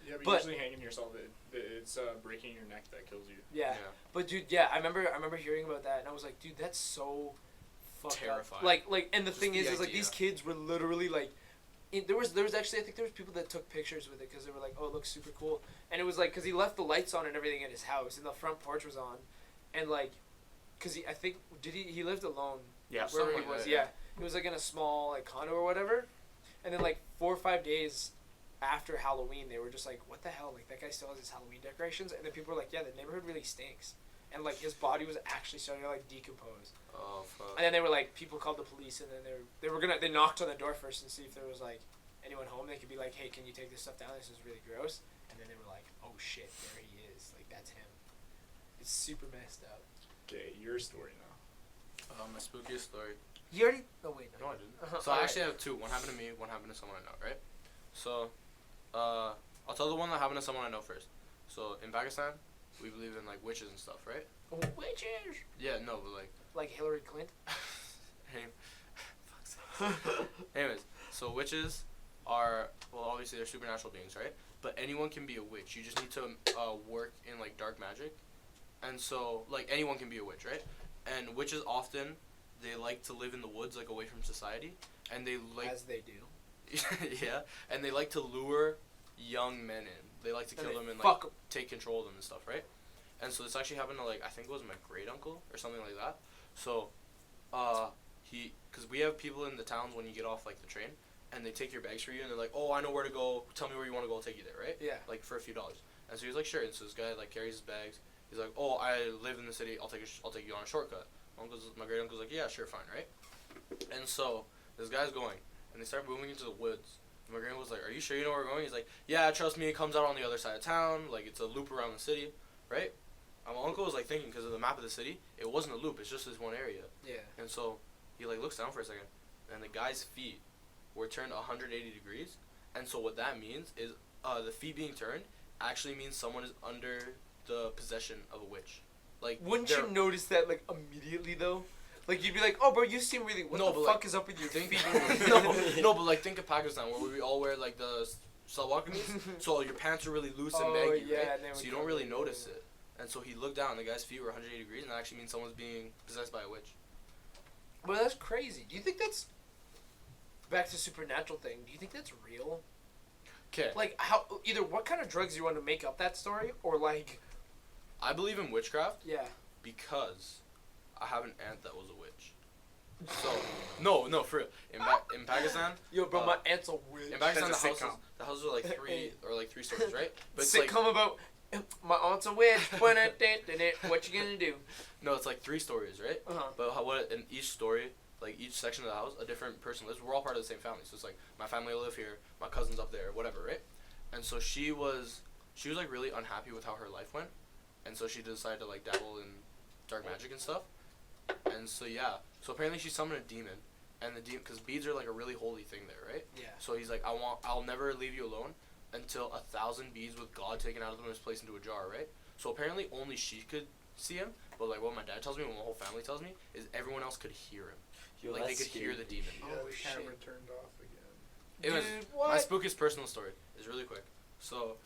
Yeah, but, But- usually hanging yourself, it's breaking your neck that kills you. Yeah. But dude, I remember hearing about that, and I was like, dude, that's so fucked Terrifying. up. Like, and the Just thing the is like idea. these kids were literally like, there was actually I think there was people that took pictures with it because they were like, oh, it looks super cool, and it was like because he left the lights on and everything at his house, and the front porch was on, and like, because I think he lived alone. Yeah. Wherever Something he like was, that, yeah. He was like in a small like condo or whatever, and then like 4 or 5 days after Halloween, they were just like, what the hell? Like, that guy still has his Halloween decorations? And then people were like, yeah, the neighborhood really stinks. And, like, his body was actually starting to, like, decompose. Oh fuck. And then they were like, people called the police, and then they knocked on the door first and see if there was, like, anyone home. They could be like, hey, can you take this stuff down? This is really gross. And then they were like, oh shit, there he is. Like, that's him. It's super messed up. Okay, your story now. My spookiest story. You already? Oh, wait, No, no. I didn't. Uh-huh, So I alright. actually have two. One happened to me. One happened to someone I know. Right. So, I'll tell the one that happened to someone I know first. So in Pakistan, we believe in like witches and stuff, right? Witches! Yeah. No, but like. Like Hillary Clinton? Hey, anyways, so witches are obviously they're supernatural beings, right? But anyone can be a witch. You just need to work in like dark magic, and so like anyone can be a witch, right? And witches often they like to live in the woods, like away from society, and they like As they do. yeah, and they like to lure young men in. They like to kill them and like Fuck 'em. take control of them and stuff, right? And so this actually happened to like I think it was my great uncle or something like that. So, because we have people in the towns when you get off like the train, and they take your bags for you, and they're like, oh, I know where to go. Tell me where you want to go. I'll take you there, right? Yeah. Like for a few dollars. And so he was like, sure. And so this guy like carries his bags. He's like, oh, I live in the city. I'll take you on a shortcut. My great uncle's like, yeah, sure, fine, right? And so this guy's going, and they start moving into the woods. And my great uncle's like, are you sure you know where we're going? He's like, yeah, trust me. It comes out on the other side of town. Like it's a loop around the city, right? And my uncle was like thinking because of the map of the city, it wasn't a loop. It's just this one area. Yeah. And so he like looks down for a second, and the guy's feet were turned 180 degrees. And so what that means is the feet being turned actually means someone is under the possession of a witch. Like Wouldn't they're- you notice that like immediately though? Like you'd be like, oh bro, you seem really. What No, the but, fuck like, is up with your think feet? no, but like think of Pakistan where we all wear like the salwar kameez, so your pants are really loose and Oh, baggy, yeah, right? and then So we you don't cover really it, notice yeah. it. And so he looked down, the guy's feet were 180 degrees, and that actually means someone's being possessed by a witch. Well, that's crazy. Do you think that's back to supernatural thing? Do you think that's real? Okay, Like how either what kind of drugs you want to make up that story, or like I believe in witchcraft yeah. because I have an aunt that was a witch. So no, for real. In Pakistan, Yo, bro, Uh, my aunt's a witch. in Pakistan That's a sitcom. the houses are like three stories, right? But it's like Sitcom about my aunt's a witch. What you gonna do? no, it's like 3 stories, right? Uh-huh. But what in each story, like each section of the house, a different person lives. We're all part of the same family, so it's like my family will live here, my cousin's up there, whatever, right? And so she was like really unhappy with how her life went, and so she decided to like dabble in dark magic and stuff. And so yeah, so apparently she summoned a demon, and the demon because beads are like a really holy thing there, right? Yeah. So he's like, I'll never leave you alone until 1,000 beads with God taken out of them is placed into a jar, right? So apparently only she could see him, but like what my dad tells me, what my whole family tells me, is everyone else could hear him. Yo, Like they that's could hear the demon. Yeah, Oh, the shit. camera turned off again. It was Dude, my what? spookiest personal story. Is really quick. So,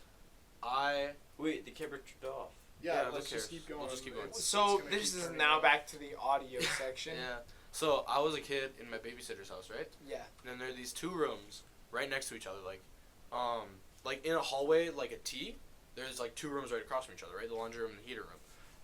Wait, the camera turned off. Yeah, Yeah, who let's just cares? keep going. We'll just keep going. So gonna this keep is turning now off. back to the audio section. yeah. So I was a kid in my babysitter's house, right? Yeah. And then there are these 2 rooms right next to each other, like in a hallway, like a T. There's like 2 rooms right across from each other, right? The laundry room and the heater room.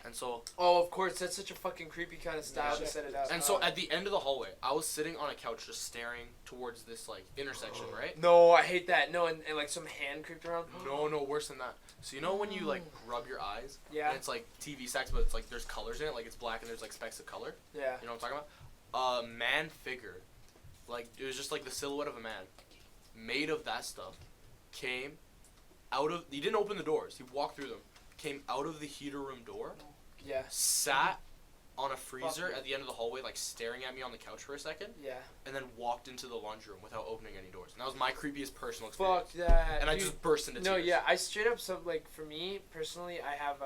And so, Oh, of course. That's such a fucking creepy kind of style Yeah. to set it up. and so at the end of the hallway, I was sitting on a couch just staring towards this like intersection, right? No, I hate that. No, and like some hand creeped around. No, worse than that. So you know when you like rub your eyes, Yeah. and it's like TV stacks, but it's like there's colors in it, like it's black and there's like specks of color. Yeah. You know what I'm talking about? A man figure, like it was just like the silhouette of a man, made of that stuff, came out of. He didn't open the doors. He walked through them. Came out of the heater room door, Yeah. sat on a freezer Fuck. at the end of the hallway, like staring at me on the couch for a second, Yeah. and then walked into the laundry room without opening any doors. And that was my creepiest personal experience. Fuck that. And I dude. just burst into No, tears. yeah, I straight up like for me personally, I have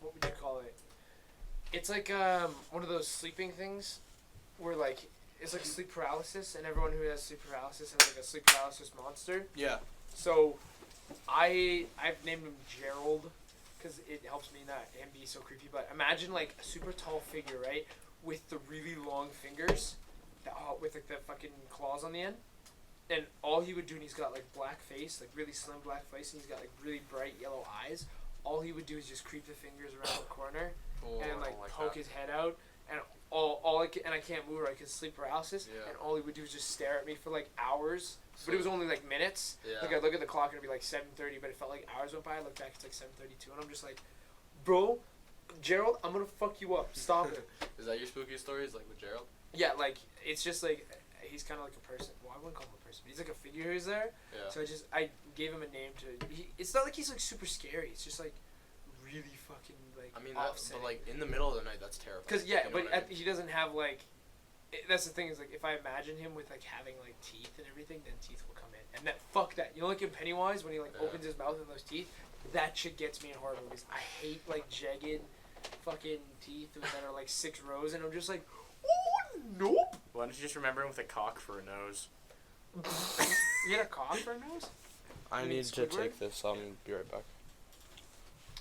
what would you call it? It's like one of those sleeping things, where like it's like sleep paralysis, and everyone who has sleep paralysis has like a sleep paralysis monster. Yeah. So, I've named him Gerald, because it helps me not and be so creepy. But imagine like a super tall figure, right, with the really long fingers, with like the fucking claws on the end. And all he would do, and he's got like black face, like really slim black face, and he's got like really bright yellow eyes. All he would do is just creep the fingers around the corner Oh, and I like don't like poke that. his head out. And all I can, and I can't move right because sleep paralysis. Yeah. And all he would do is just stare at me for like hours. But it was only like minutes. Yeah. Like I'd look at the clock and it'd be like 7:30, but it felt like hours went by. I look back, it's like 7:32, and I'm just like, bro, Gerald, I'm gonna fuck you up. Stop it. Is that your spooky stories, like with Gerald? Yeah, like it's just like he's kind of like a person. Well, I wouldn't call him a person, but he's like a figure who's there. Yeah. So I gave him a name to. It's not like he's like super scary. It's just like really fucking like. I mean, that, offsetting. but like in the middle of the night, that's terrifying. Because yeah, You know but what I mean? he doesn't have like. That's the thing is like if I imagine him with like having like teeth and everything, then teeth will come in, and that fuck that. You know, like in Pennywise when he like Yeah. opens his mouth and those teeth, that shit gets me in horror movies. I hate like jagged, fucking teeth that are like 6 rows, and I'm just like, oh nope. Why don't you just remember him with a cock for a nose? You got a cock for a nose? I You mean need to Squidward? take this. I'll be right back.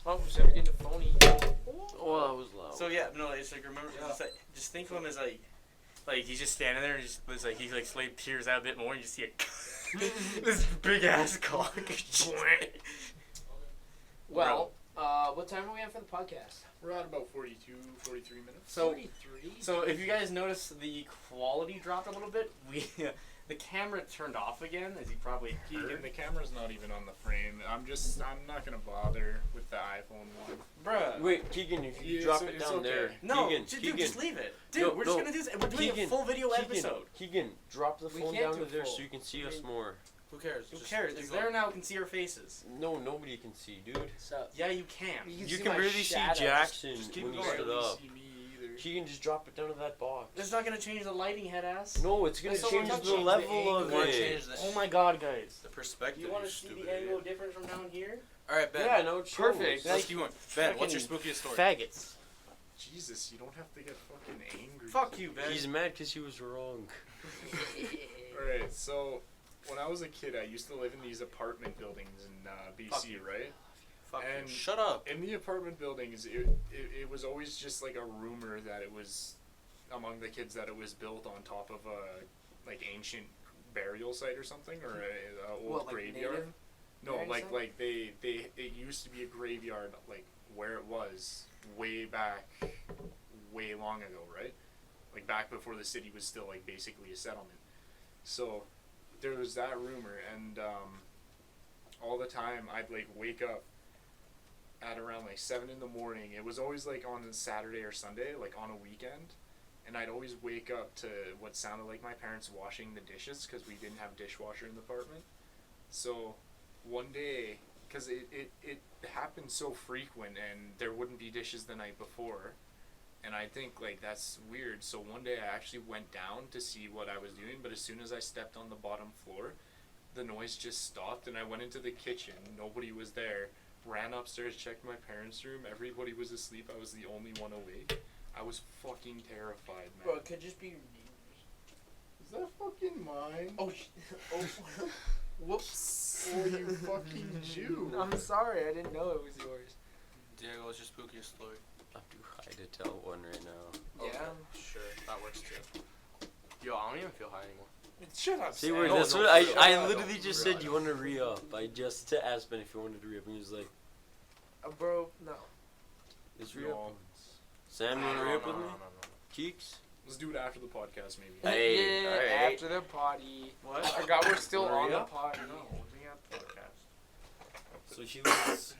Oh, so we're getting phony. Oh, that was loud. So yeah, no, it's like remember, just think of him as like like he's just standing there and he like peers out a bit more and you see this big ass cock. Well, what time are we at for the podcast? We're at about 42, 43 minutes. So 43. So if you guys notice, the quality dropped a little bit. The camera turned off again, as you probably Keegan, heard. the camera's not even on the frame. I'm not gonna bother with the iPhone one. Bruh. Wait, Keegan, if you Yeah, drop so it it's down okay. there. No, Keegan, dude, Keegan, just leave it. Dude, No, we're just no. gonna do this. We're doing a Keegan, full video Keegan, episode. Keegan, drop the We phone can't down do to there full. so you can see us more. Who cares? Who Just cares? keep It's going. there now. Can see our faces. No, nobody can see, dude. So, Yeah, you can. you You see can my barely see shadows. Jackson Just keep when you going. stood Barely up. see me either. Keegan, just drop it down to that box. That's not gonna change the lighting, head ass. No, it's gonna That's change not the gonna change the level angle. of You wanna it. change the Oh my god, guys. the perspective? You want to you see stupid the angle idiot. different from down here? All right, Ben. Yeah, no, it shows. Perfect. Let's keep going. Ben, what's your spookiest story? Faggots. Jesus, you don't have to get fucking angry. Fuck you, Ben. He's mad because he was wrong. Alright, so when I was a kid, I used to live in these apartment buildings in Fuck BC, you. right? Fuck you. And Shut up. in the apartment buildings, it was always just like a rumor that it was among the kids that it was built on top of a like ancient burial site or something, or a old What, like graveyard. native No, burial like site? like they it used to be a graveyard like where it was way back, way long ago, right? Like back before the city was still like basically a settlement. So there was that rumor, and all the time I'd like wake up at around like 7 in the morning. It was always like on a Saturday or Sunday, like on a weekend, and I'd always wake up to what sounded like my parents washing the dishes because we didn't have dishwasher in the apartment. So one day, because it happened so frequent and there wouldn't be dishes the night before, and I think like that's weird. So one day I actually went down to see what I was doing, but as soon as I stepped on the bottom floor, the noise just stopped, and I went into the kitchen. Nobody was there. Ran upstairs, checked my parents' room. Everybody was asleep. I was the only one awake. I was fucking terrified, man. Bro, it could just be your Is that fucking mine? Oh, whoops. Oh, you fucking Jew. I'm sorry, I didn't know it was yours. Diego, what's your spookiest story? I'm too high to tell one right now. Yeah. Okay, sure, that works too. Yo, I don't even feel high anymore. Shut up, See, Sam. where No, that's no, what for real. I No, literally for just real, said I you don't. want to re-up. I just to ask Ben if you wanted to re-up, and he was like, Bro, no. "Let's No. re-up." Sam, you No, want to no, re-up no, with no, me? no, no. Cheeks? Let's do it after the podcast, maybe. Hey, yeah, alright. after the potty. What? I forgot we're still Wanna on the re-up? potty. No, we got podcast. So she was.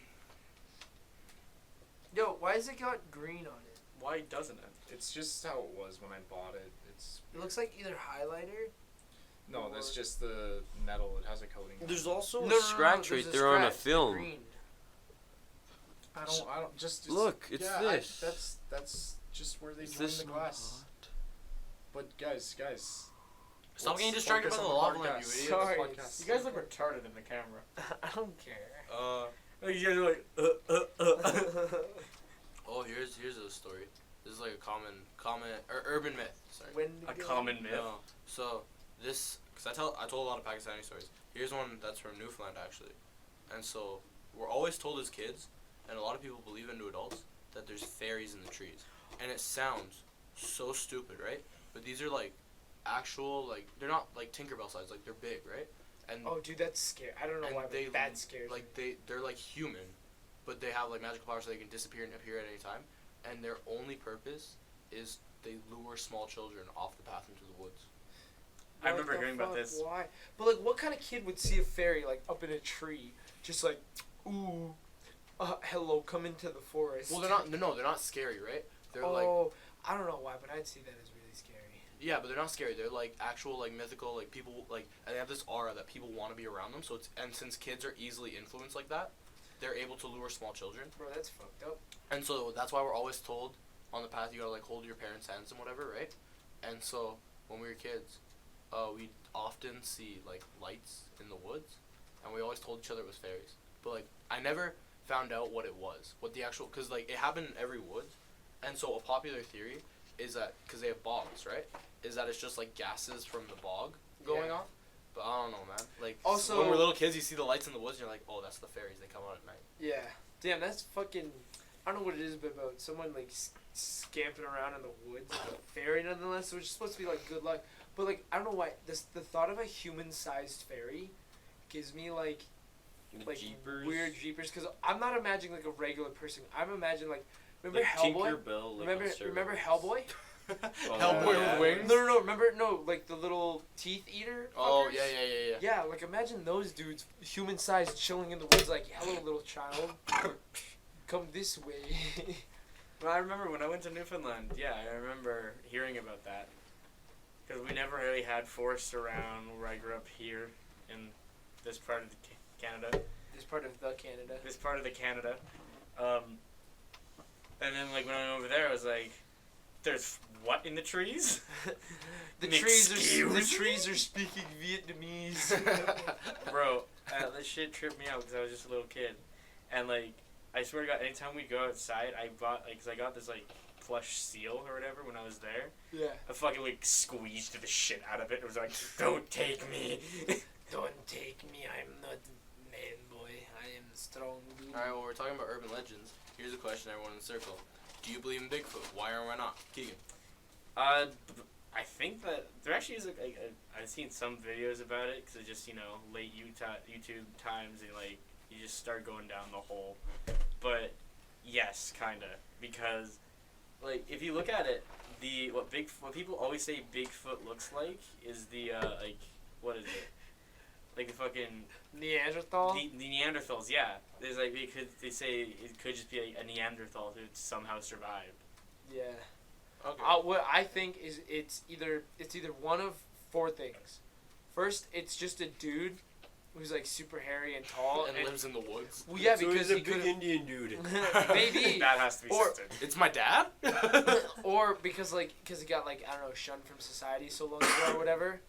Yo, why has it got green on it? Why doesn't it? It's just how it was when I bought it. It's It looks like either highlighter. no, that's just the metal. It has a coating. There's also No, a no, no, scratch there's right there on a scratch, film. Green. I don't. Just Look, it's yeah, this. That's just where they Is join this the not glass. hot? But guys. Stop let's getting distracted by focus the on lava the lamp, you podcast. idiot. Sorry. Podcast. You guys look retarded in the camera. I don't care. Like, you guys are like, Oh, here's a story. This is like a common or urban myth. Sorry. When a did it go? common myth. No. So this, cause I told a lot of Pakistani stories. Here's one that's from Newfoundland actually, and so we're always told as kids, and a lot of people believe into adults that there's fairies in the trees, and it sounds so stupid, right? But these are like actual like they're not like Tinkerbell size, like they're big, right? And Oh, dude, that's scary. I don't know and why, but that scares me. like they're like human, but they have like magical powers so they can disappear and appear at any time, and their only purpose is they lure small children off the path into the woods. I What remember the hearing about fuck? this. Why? But like, what kind of kid would see a fairy like up in a tree, just like, ooh, hello, come into the forest? Well, they're not scary, right? They're like Oh, I don't know why, but I'd see that as really scary. yeah, but they're not scary. They're like actual like mythical like people like and they have this aura that people want to be around them. So it's and since kids are easily influenced like that, they're able to lure small children. Bro, that's fucked up. And so that's why we're always told on the path you gotta like hold your parents' hands and whatever, right? And so when we were kids, we often see like lights in the woods, and we always told each other it was fairies. But like I never found out what it was, what the actual, cause like it happened in every woods, and so a popular theory is that cause they have bogs, right? Is that it's just like gases from the bog going Yeah. off. But I don't know, man. Like Also- when we're little kids, you see the lights in the woods, and you're like, oh, that's the fairies. They come out at night. Yeah. Damn, that's fucking. I don't know what it is, but about someone like scamping around in the woods, like a fairy nonetheless, which is supposed to be like good luck. But like I don't know why the thought of a human-sized fairy gives me like Jeepers. weird jeepers, because I'm not imagining like a regular person. I'm imagining like remember Like Hellboy? Tinkerbell. Like Remember Hellboy? Hellboy yeah. with wings? No, remember like the little teeth eater. Oh, fuckers? yeah. Yeah, like imagine those dudes, human-sized, chilling in the woods, like, hello, little child, come this way. Well, I remember when I went to Newfoundland. Yeah, I remember hearing about that. Because we never really had forests around where I grew up here in this part of Canada. This part of the Canada. This part of the Canada. And then like when I went over there, I was like, "There's what in the trees?" the Excuse me? trees are speaking Vietnamese. Bro, that shit tripped me out because I was just a little kid, and like I swear to God, anytime we go outside, I bought like, cause I got this like plush seal or whatever when I was there. Yeah. I fucking like squeezed the shit out of it. It was like, "Don't take me." Don't take me, I'm not man boy. I am strong dude. Alright, well, we're talking about urban legends. Here's a question, everyone in the circle. Do you believe in Bigfoot? Why or why not? Keegan. I think that there actually is I've seen some videos about it because it's just late YouTube times and like you just start going down the hole. But yes, kinda, because like if you look at it, what people always say Bigfoot looks like is the like what is it? Like the fucking Neanderthal? the Neanderthals, yeah. There's like they say it could just be like a Neanderthal who somehow survived. Yeah. Okay. What I think is it's either one of four things. First, it's just a dude who's like super hairy and tall and lives in the woods. Well, yeah, So because he's a he big could Indian dude. maybe That has to be Or- something. It's my dad? or because he got like I don't know shunned from society so long ago or whatever.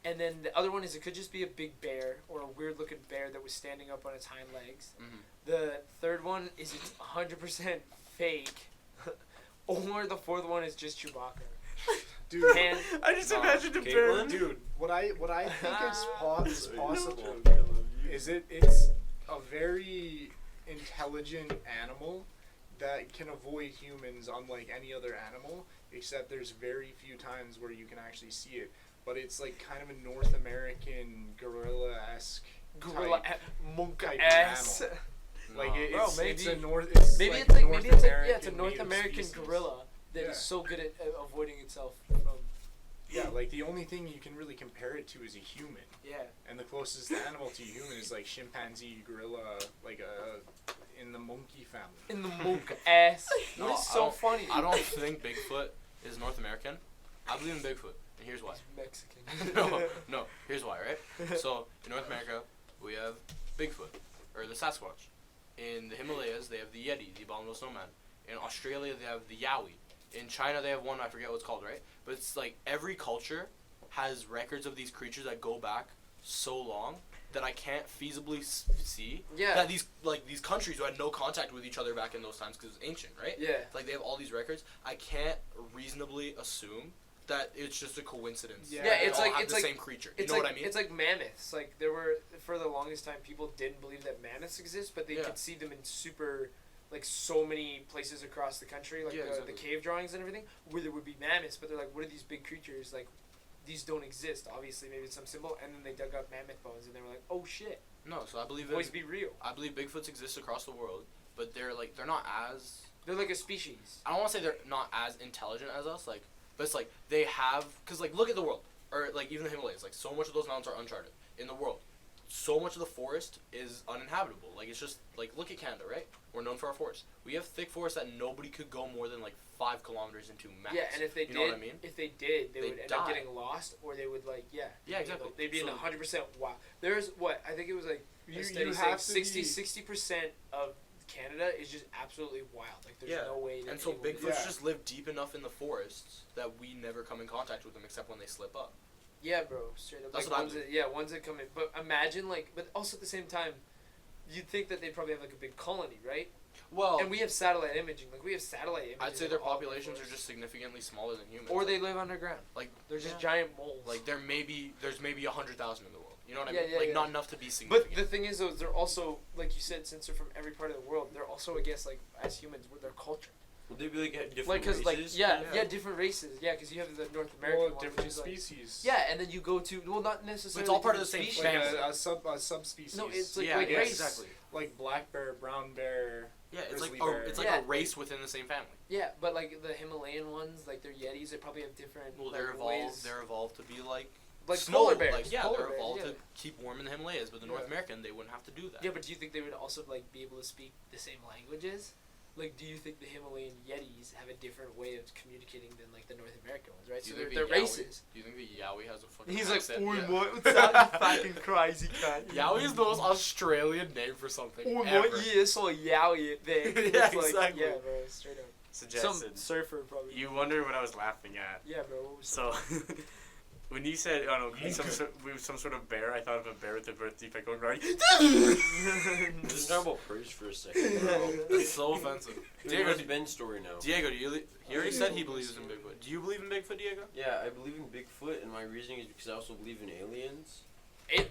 And then the other one is it could just be a big bear or a weird looking bear that was standing up on its hind legs. Mhm. The third one is it's 100% fake. Or the fourth one is just Chewbacca. Dude, And I just No. imagined a Caitlin? bear. dude, what I think is possible I love you. is it's a very intelligent animal that can avoid humans unlike any other animal, except there's very few times where you can actually see it. But it's like kind of a North American gorilla-esque gorilla type. monk type ass. animal. Like No. it's, Bro, it's a maybe- North. It's Maybe like it's like North maybe it's like American it's a North native American species. gorilla that is Yeah. so good at avoiding itself from. Yeah, like the only thing you can really compare it to is a human, Yeah. and the closest animal to human is like chimpanzee, gorilla, like in the monkey family. In the monk ass. No, What is I so don't- funny? I don't think Bigfoot is North American. I believe in Bigfoot, and here's why. He's Mexican. No, here's why, right? So, in North America, we have Bigfoot, or the Sasquatch. In the Himalayas, they have the Yeti, the abominable snowman. In Australia, they have the Yowie. In China, they have one, I forget what it's called, right? But it's like every culture has records of these creatures that go back so long that I can't feasibly see Yeah. that these countries who had no contact with each other back in those times because it's ancient, right? Yeah. Like they have all these records. I can't reasonably assume that it's just a coincidence. Yeah, that they it's all like- have it's the like- same creature. You It's know like what I mean? it's like mammoths. Like there were for the longest time people didn't believe that mammoths exist, but they Yeah. could see them in super like so many places across the country, like Yeah, the exactly. cave drawings and everything, where there would be mammoths, but they're like, what are these big creatures? Like these don't exist. Obviously, maybe it's some symbol, and then they dug up mammoth bones, and they were like, oh shit, No, so I believe in, boys be real. I believe Bigfoots exist across the world, but they're not as, They're like a species. I don't want to say they're not as intelligent as us, like, but it's like they have, because like look at the world, or like even the Himalayas, like so much of those mountains are uncharted in the world. So much of the forest is uninhabitable. Like it's just like look at Canada, right? We're known for our forests. We have thick forests that nobody could go more than like 5 kilometers into max. Yeah, and if they you did, know what I mean? if they did, they They'd would end up die. getting lost, or they would like Yeah, exactly. They'd be in So- 100% wild. There's what I think it was like a study saying have to be- 60% of Canada is just absolutely wild. Like there's Yeah. no way. That And so anyone- Bigfoots Yeah. just live deep enough in the forests that we never come in contact with them except when they slip up. Yeah, bro, straight up. That's like what I ones that, ones that come in. But imagine but also at the same time, you'd think that they probably have like a big colony, right? Well, And we have satellite imaging. Like we have satellite imaging. I'd say of their all the populations are forests. just significantly smaller than humans. Or they live underground. like They're just yeah. giant moles. Like there's maybe 100,000 in the world. You know what I Yeah, mean? yeah, Like yeah. not enough to be But significant. the thing is, though, they're also, like you said, since they're from every part of the world, they're also, I guess, like, as humans, with their culture. Would they be like different Like, cause, like, races? yeah, different races. Yeah, because you have the North American Well, one, different which is, like, species. yeah, and then you go to, well, not necessarily. It's all part of the different same species. Like family. a subspecies. No, it's like, yeah, like yeah, race. exactly. like black bear, brown bear. Yeah, it's like Grizzly bear. it's like Yeah. a race within the same family. Yeah, but like the Himalayan ones, like they're Yetis, they probably have different. Well, like, they're evolved. ways. They're evolved to be like Like polar snow, bears. Like, yeah, polar they're bears, evolved yeah. to keep warm in the Himalayas, but the North Yeah. American they wouldn't have to do that. Yeah, but do you think they would also like be able to speak the same languages? Like, do you think the Himalayan Yetis have a different way of communicating than like the North American ones, right? Do you So think they're the Yowie- races. Do you think the Yowie has a fucking He's like, accent? "Oi, Yeah. mate, what's that, you fucking crazy cunt?" Yowie is the most Australian name for something Oh, ever. mate, yeah, so Yowie there. Yeah, It's like, exactly. Yeah, bro, straight up. Suggested. Some surfer probably. You wonder what I was laughing at. Yeah, bro. What was So, when you said, "Oh no, some sort of bear," I thought of a bear with a birth defect going right. Just talk about praise for a second, bro. That's so offensive. Diego, Diego, it's Ben's story now. Diego, he already said he believes in Bigfoot. Do you believe in Bigfoot, Diego? Yeah, I believe in Bigfoot, and my reasoning is because I also believe in aliens.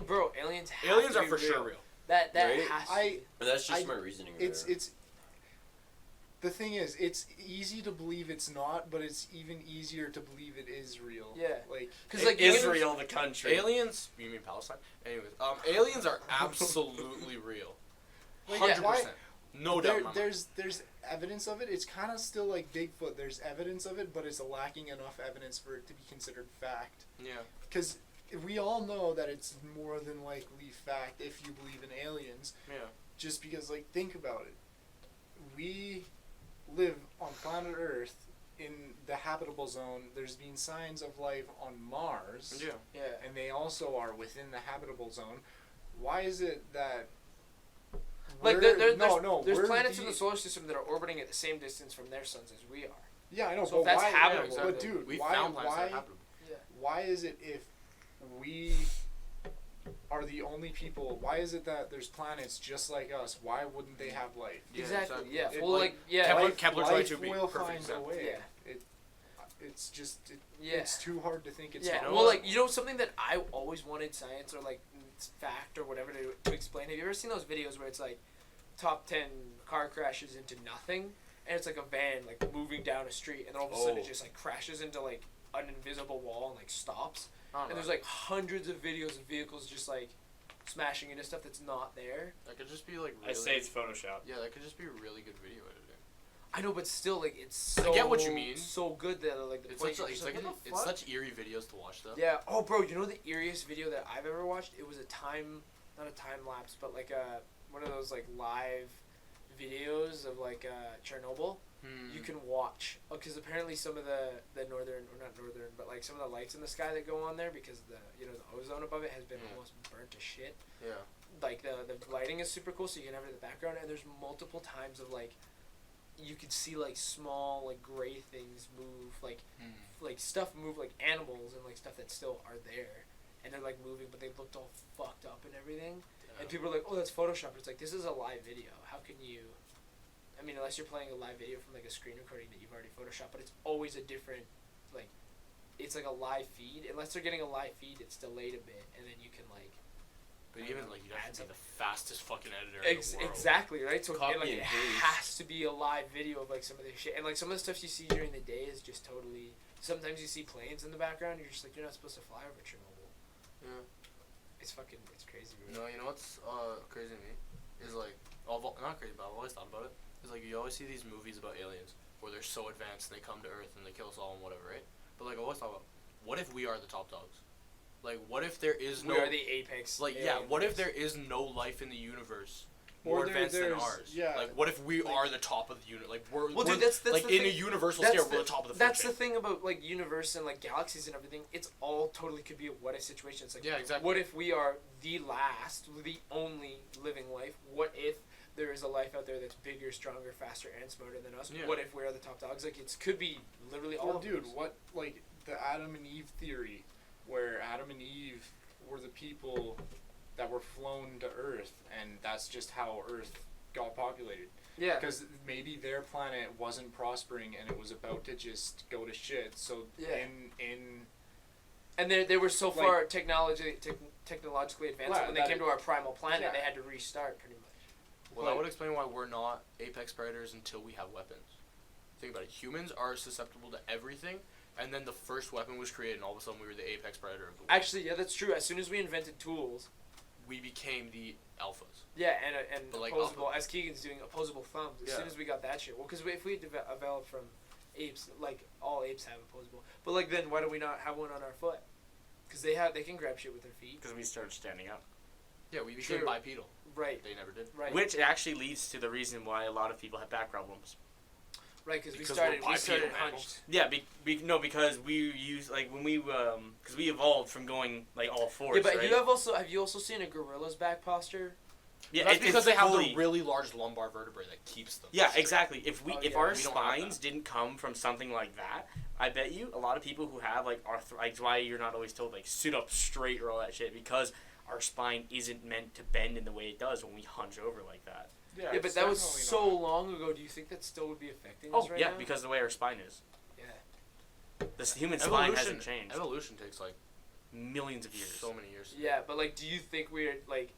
Bro, aliens. Have Aliens to are be for sure real. That Right? has to. I- be. But that's just I- my reasoning. It's there. it's. The thing is, it's easy to believe it's not, but it's even easier to believe it is real. Yeah. Like Because like aliens- Israel, the country. Aliens? You mean Palestine? Anyways, aliens are absolutely real. Like, 100%. No doubt. in my mind. there's evidence of it. It's kind of still like Bigfoot. There's evidence of it, but it's lacking enough evidence for it to be considered fact. Yeah. Because we all know that it's more than likely fact if you believe in aliens. Yeah. Just because, like, think about it. We live on planet Earth in the habitable zone. There's been signs of life on Mars. Yeah. Yeah. And they also are within the habitable zone. Why is it that Like we're- there's we're planets in the solar system that are orbiting at the same distance from their suns as we are. Yeah, I know, So if but that's why? habitable, But exactly. dude, We why? found planets that Why? are habitable. Why is it if we are the only people? Why is it that there's planets just like us? Why wouldn't they have life? Yeah, exactly. Yeah. It- Well, like, like yeah. Kepler- life, Kepler life 22b, will perfect find a example. way. Yeah. It's just Yeah. it's too hard to think it's Yeah. not. know Well, what? like something that I always wanted science or like fact or whatever to explain. Have you ever seen those videos where it's like top 10 car crashes into nothing, and it's like a van like moving down a street, and then all of a sudden it Oh. just like crashes into like an invisible wall and like stops. I don't And know. there's like hundreds of videos of vehicles just like smashing into stuff that's not there. That could just be like. Really, I say it's Photoshop. Yeah, that could just be really good video editing. I know, but still, like it's so. get what you mean. So good that like the It's point such, you're just like, what the it's fuck? such eerie videos to watch though. Yeah. Oh, bro, you know the eeriest video that I've ever watched? It was not a time lapse, but like one of those like live videos of like Chernobyl. Hmm. You can watch because apparently some of the northern or not northern, but like some of the lights in the sky that go on there because the ozone above it has been Yeah. almost burnt to shit. Yeah. Like the lighting is super cool, so you can have it in the background, and there's multiple times of like you could see like small like gray things move, like stuff move, like animals and like stuff that still are there, and they're like moving, but they looked all fucked up and everything. And people are like, "Oh, that's Photoshop." It's like this is a live video. How can you? I mean, unless you're playing a live video from like a screen recording that you've already photoshopped, but it's always a different, like, it's like a live feed. Unless they're getting a live feed, it's delayed a bit, and then you can like. But even like you'd have add to be the something. fastest fucking editor in the world. Exactly, right? So Copy it, like, and it paste. has to be a live video of like some of this shit, and like some of the stuff you see during the day is just totally. Sometimes you see planes in the background, you're just like, you're not supposed to fly over Chernobyl. Yeah. It's crazy. Bro. No, you know what's crazy to me is like not crazy, but I've always thought about it. Is like you always see these movies about aliens where they're so advanced and they come to Earth and they kill us all and whatever, right? But like I always thought about, what if we are the top dogs? Like what if there is We no are the apex. like alien yeah? What if race. there is no life in the universe Or more there- advanced than there's- ours? yeah, Like what if we like- are the top of the unit? Like we're Well, we're- dude, that's like the in a thing. universal That's scale, we're the top of the food That's chain. the thing about like universe and like galaxies and everything. It's all totally could be a what if situation. It's like Yeah, exactly. What if we are the last, the only living life? What if there is a life out there that's bigger, stronger, faster, and smarter than us? Yeah. What if we are the top dogs? Like it could be literally all Well, of dude, us. what like the Adam and Eve theory, where Adam and Eve were the people that were flown to Earth, and that's just how Earth got populated. Yeah. Because maybe their planet wasn't prospering and it was about to just go to shit. So Yeah. in And they were so far technologically advanced Well, when they that came to our primal planet, yeah. they had to restart pretty much. Well, that would explain why we're not apex predators until we have weapons. Think about it. Humans are susceptible to everything, and then the first weapon was created, and all of a sudden we were the apex predator of the world. Actually, yeah, that's true. As soon as we invented tools, We became the alphas. yeah, and But, like, opposable, as Keegan's doing, opposable thumbs. As Yeah. soon as we got that shit, well, because if we developed from apes, like all apes have opposable, but like then why do we not have one on our foot? Because they can grab shit with their feet. Because we started standing up. Yeah, we became True. bipedal. Right, They never did. right, Which actually leads to the reason why a lot of people have back problems. right. Because we Because started we're bipedal hunched. Yeah, because we use like when we because we evolved from going like all fours. Yeah, but right? have you also seen a gorilla's back posture? yeah, That's it's because they have fully- the really large lumbar vertebrae that keeps them. Yeah, straight. exactly. If Oh, if yeah. our We don't have spines that. didn't come from something like that, I bet you a lot of people who have like like why you're not always told like sit up straight or all that shit, because our spine isn't meant to bend in the way it does when we hunch over like that. Yeah, but it's that was definitely so not. long ago. Do you think that still would be affecting Oh us right yeah, now? because of the way our spine is. Yeah. The human spine hasn't changed. Evolution takes like Millions of years. so many years. Yeah, but like, do you think we're like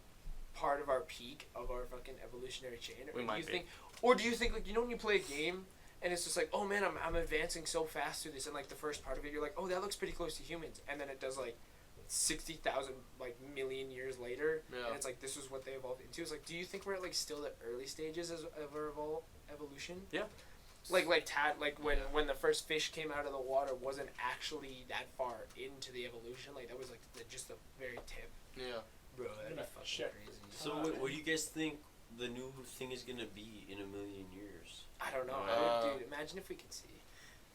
part of our peak of our fucking evolutionary chain? Or We do might you be. think, or do you think like when you play a game and it's just like, oh man, I'm advancing so fast through this, and like the first part of it, you're like, oh that looks pretty close to humans, and then it does like 60,000 like million years later, Yeah. and it's like this is what they evolved into. It's like, do you think we're at like still the early stages of our evolution? Yeah. Like when the first fish came out of the water wasn't actually that far into the evolution. Like that was like just the very tip. Yeah. Bro, that'd be Yeah, fucking shit. crazy. So what do you guys think the new thing is gonna be in a million years? I don't know, dude. Imagine if we could see.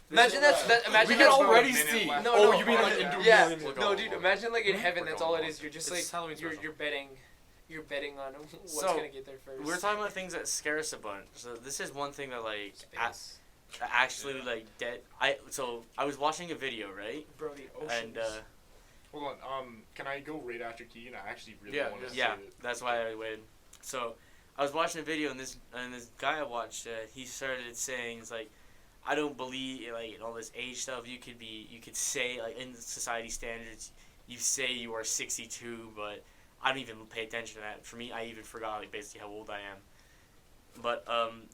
This Imagine is, that's imagine we that's can already minute see. left. No, Oh, no. you mean like into Yeah. million? We're No, going dude. on. Imagine like in heaven, We're that's going all it on. is. You're just It's Halloween like special. you're betting on what's So, gonna get there first. We're talking about things that scare us a bunch. So this is one thing that like Space. actually like dead. I was watching a video, right? Bro, the oceans. And Hold on. Can I go right after Keegan? I actually really Yeah, want to yeah, say it. that's why I waited. So I was watching a video, and this guy I watched, he started saying, it's like, I don't believe like in all this age stuff. You could say like in society standards, you say you are 62, but I don't even pay attention to that. For me, I even forgot like basically how old I am. But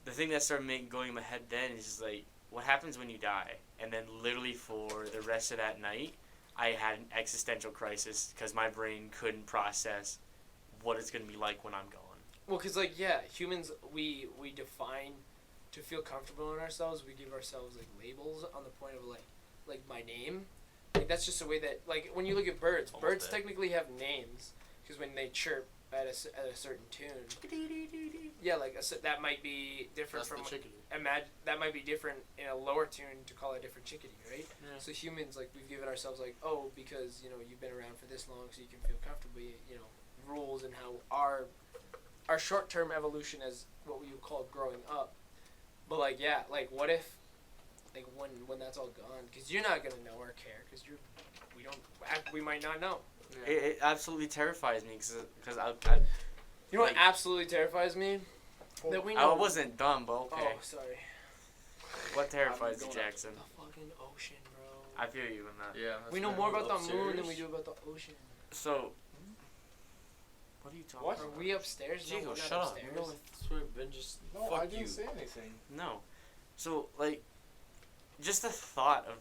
the thing that started going in my head then is just like, what happens when you die? And then literally for the rest of that night, I had an existential crisis because my brain couldn't process what it's gonna be like when I'm gone. Well, cause like yeah, humans we define to feel comfortable in ourselves. We give ourselves like labels on the point of like my name. Like that's just a way that like when you look at birds, Almost birds dead. technically have names because when they chirp at a certain tune. Yeah, like that might be different That's the from chickadee. that might be different in a lower tune to call it a different chickadee, right? Yeah. So humans, like, we've given ourselves, like, oh, because, you know, you've been around for this long so you can feel comfortable, you know, rules and how our short-term evolution as what we would call growing up. But, like, yeah, like, what if, like, when that's all gone? Because you're not going to know or care because we might not know. Yeah. It absolutely terrifies me because I You know Like- what absolutely terrifies me? That we I know. wasn't dumb, but okay. Oh, sorry. What terrifies you, I'm going up Jackson? The fucking ocean, bro. I feel you in that. Yeah. We know more about the moon than we do about the ocean. So, what are you talking What? Are about? we upstairs? Chico, no, we're not shut up. upstairs. No, I swear, Ben just No, fuck I didn't you. say anything. No. So, like, just the thought of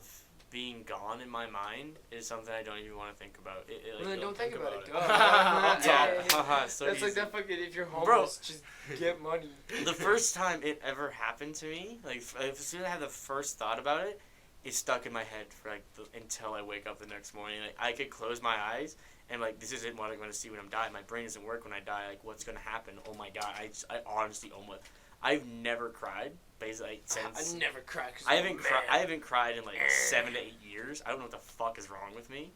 being gone in my mind is something I don't even want to think about. Well, then don't think about it. about Duh. it. Yeah. Haha, so That's like easy. that fucking if you're homeless, just get money. The first time it ever happened to me, like, as soon as I had the first thought about it, it stuck in my head for, like, until I wake up the next morning. Like, I could close my eyes and, like, this isn't what I'm going to see when I'm dying. My brain doesn't work when I die. Like, what's going to happen? Oh, my God. I honestly almost... I've never cried, basically, since... I never cry. 'Cause I I'm haven't a cried. man. I haven't cried in like 7 to 8 years. I don't know what the fuck is wrong with me,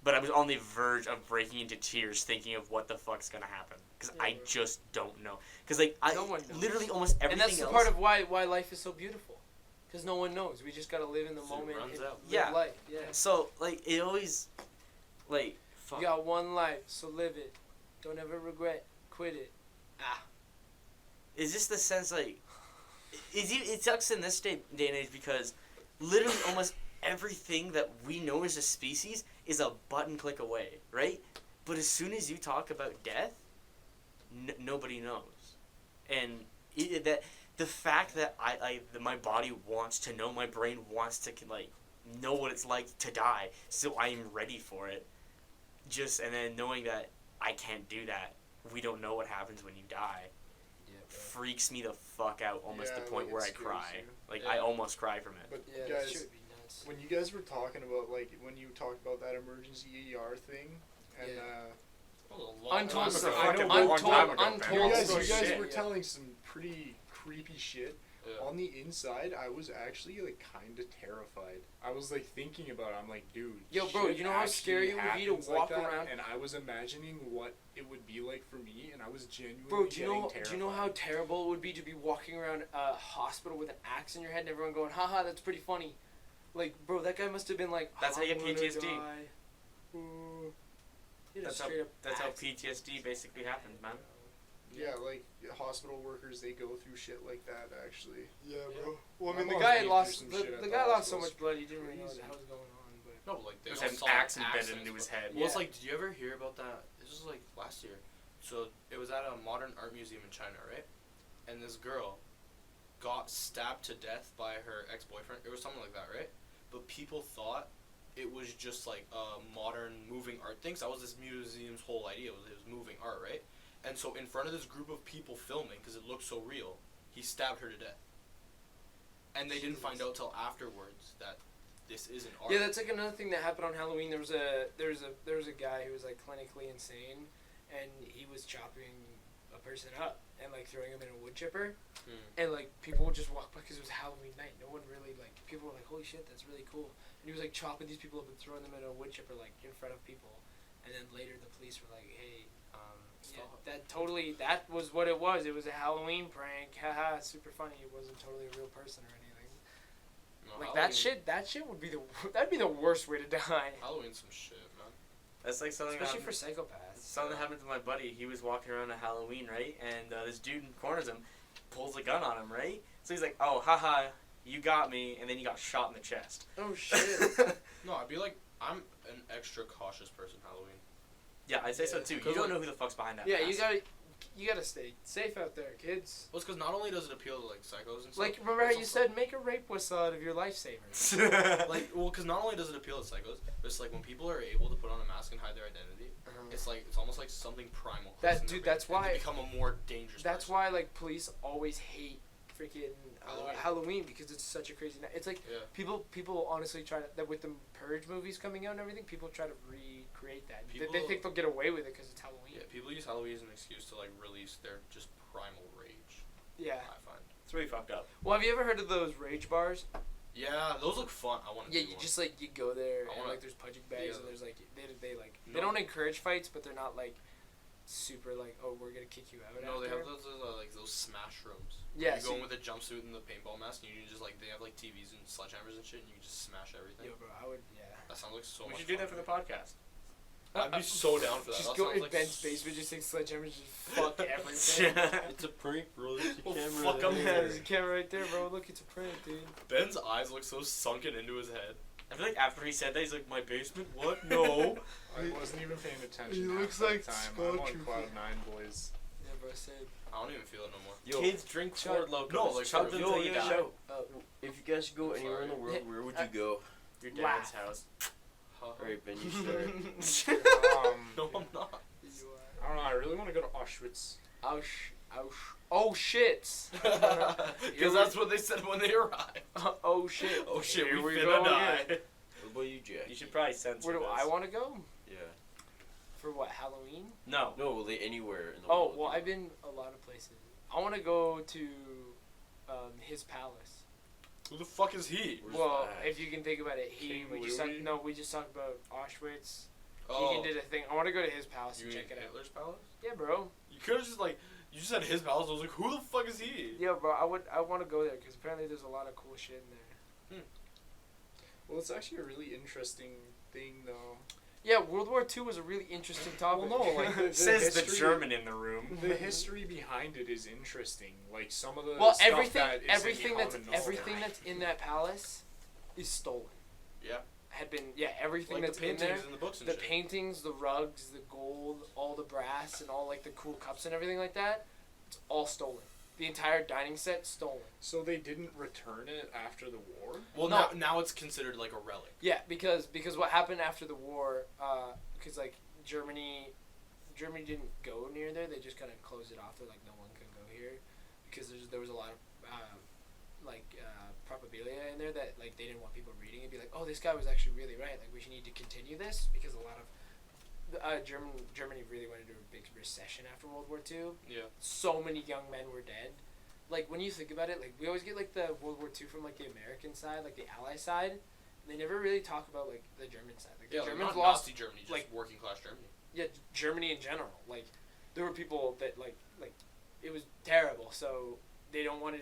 but I was on the verge of breaking into tears thinking of what the fuck's gonna happen because I Yeah. just don't know. Because like I No one knows. literally almost everything And that's the else. part of why life is so beautiful. Because no one knows. We just gotta live in the So it moment runs and out. live Yeah. life. Yeah. So like it always, like fuck. You got one life, so live it. Don't ever regret. Quit it. Ah. It's just the sense like, it sucks in this day and age because literally almost everything that we know as a species is a button click away, right? But as soon as you talk about death, nobody knows. And the fact that that my body wants to know, my brain wants to like know what it's like to die, so I am ready for it. And then knowing that I can't do that, we don't know what happens when you die, freaks me the fuck out, almost to the point where I cry. I almost cry from it. But Yeah, guys, that shit would be nuts. when you guys were talking about, like, when you talked about that emergency ER thing, and Untold story. I know, untold you story guys shit, were yeah. telling some pretty creepy shit. Yeah. On the inside, I was actually, like, kind of terrified. I was, like, thinking about it. I'm like, dude, Yo, bro, shit you know how actually scary it would be to happens walk like that, around- And I was imagining what it would be like for me, and I was genuinely Bro, do you know terrified. how terrible it would be to be walking around a hospital with an axe in your head and everyone going, haha, that's pretty funny. Like, bro, that guy must have been like, That's how you get "I'm gonna PTSD." die." He just straight up That's how axe. PTSD basically happens, man. Yeah, like, hospital workers, they go through shit like that, actually. Yeah, bro. Well, I My mean, the mom's guy been through lost some the, shit at the the guy lost so hospital. much blood he didn't really know what the Crazy. hell was going on. But No, but like they There's don't an saw axe embedded accidents, into his but- head. Well, it's Yeah. like, did you ever hear about that? This was like last year. So it was at a modern art museum in China, right? And this girl got stabbed to death by her ex-boyfriend. It was something like that, right? But people thought it was just like a modern moving art thing. So that was this museum's whole idea. It was moving art, right? And so in front of this group of people filming, because it looked so real, he stabbed her to death. And they didn't find out till afterwards that this isn't art. yeah, that's like another thing that happened on Halloween. There was a guy who was like clinically insane, and he was chopping a person up and like throwing him in a wood chipper, and like people would just walk by because it was Halloween night. No one really like people were like, holy shit, that's really cool. And he was like chopping these people up and throwing them in a wood chipper like in front of people, and then later the police were like, hey. That was what it was. It was a Halloween prank. Haha, super funny. It wasn't totally a real person or anything. No, Like Halloween- that shit would be that'd be the worst way to die. Halloween's some shit, man. That's like something Especially that for psychopaths. something happened to my buddy. He was walking around on Halloween, right? And this dude corners him, pulls a gun on him, right? So he's like, "Oh, haha, you got me," and then he got shot in the chest. Oh shit. No, I'd be like, I'm an extra cautious person Halloween. Yeah, I'd say so too. You 'Cause, don't like- know who the fuck's behind that. Yeah, mask. you gotta stay safe out there, kids. Well, it's because not only does it appeal to like psychos and stuff. Like remember how it's you also- said make a rape whistle out of your lifesavers. Like, well, because not only does it appeal to psychos, but it's like when people are able to put on a mask and hide their identity, it's like it's almost like something primal. That- clicks in dude, their that's brain, and why- they become a more dangerous. That's person. why like police always hate freaking Halloween. Halloween because it's such a crazy night. It's like Yeah. people honestly try to that with the Purge movies coming out and everything. People try to recreate that. They People- think they'll get away with it because it's Halloween. Yeah, people use Halloween as an excuse to like release their just primal rage. Yeah. I find. It's really fucked up. Well, have you ever heard of those rage bars? Yeah, those look fun. I want to Yeah, do you one. just like you go there I and wanna- like there's punching bags yeah. and there's like they like No. they don't encourage fights, but they're not like super like oh we're gonna kick you out. No, they after. have those like those smash rooms. Yeah, You so go in with a jumpsuit and the paintball mask, and you can just like they have like TVs and sledgehammers and shit, and you can just smash everything. Yo, bro, I would That sounds like so We much should do fun that for to the me. podcast. I'd be so down for that. Just That go sounds in like Ben's basement, just take sledgehammers, just fuck everything. It's a prank, bro. There's a Well, camera fuck 'em. there. Yeah, there's a camera right there, bro. Look, it's a prank, dude. Ben's eyes look so sunken into his head. I feel like after he said that, he's like, "My basement? What? No." I wasn't even paying attention. He half looks the like time. Skull I'm on Trooper. cloud nine, boys. Yeah, bro, same. I don't even feel it no more. Yo, Kids drink Chug- Ford Locos. no, like, chug for them real. till you yeah, die. show. If you guys could go anywhere in the world, where would you go? Your dad's Laugh. house. Alright, Ben, you start. No, I'm not. You I don't know. I really want to go to Auschwitz. are. Oh shit. Because that's what they said when they arrived. Oh shit. Oh shit, Here we we finna go die. again. What about you, Jack? You should probably censor Where do this. I want to go? Yeah. For what, Halloween? No. No, like anywhere in the Oh, world. well, I've been a lot of places. I want to go to his palace. Who the fuck is he? Where's Well, that? if you can think about it, King we just Louis? we just talked about Auschwitz. Oh, Keegan did a thing. I want to go to his palace you and mean check it out. Hitler's palace? Yeah, bro. You could have just like, you just said his palace. I was like, who the fuck is he? Yeah, bro. I want to go there because apparently there's a lot of cool shit in there. Well, it's actually a really interesting thing, though. Yeah, World War II was a really interesting topic. Well, no, like the Says the history- German in the room. The history behind it is interesting. Like some of the well, stuff everything that is everything in that's common knowledge. everything that's in that palace is stolen. Yeah. had been everything Like that's the in there. paintings and the books and The shit. paintings, the rugs, the gold, all the brass, and all like the cool cups and everything like that. It's all stolen. The entire dining set stolen. So they didn't return it after the war? Well, No. now it's considered like a relic. Yeah, because what happened after the war? Because like Germany didn't go near there. They just kind of closed it off. They're like, no one can go here, because there was a lot of propaganda in there that like they didn't want people reading and be like, oh, this guy was actually really right. Like we should need to continue this, because a lot of Germany really went into a big recession after World War II. Yeah. So many young men were dead. Like when you think about it, like we always get like the World War II from like the American side, like the Ally side. And they never really talk about like the German side. Like the Yeah, Germans not lost. Nazi Germany, just like- working class Germany. Yeah, Germany in general. Like there were people that like it was terrible. So they didn't want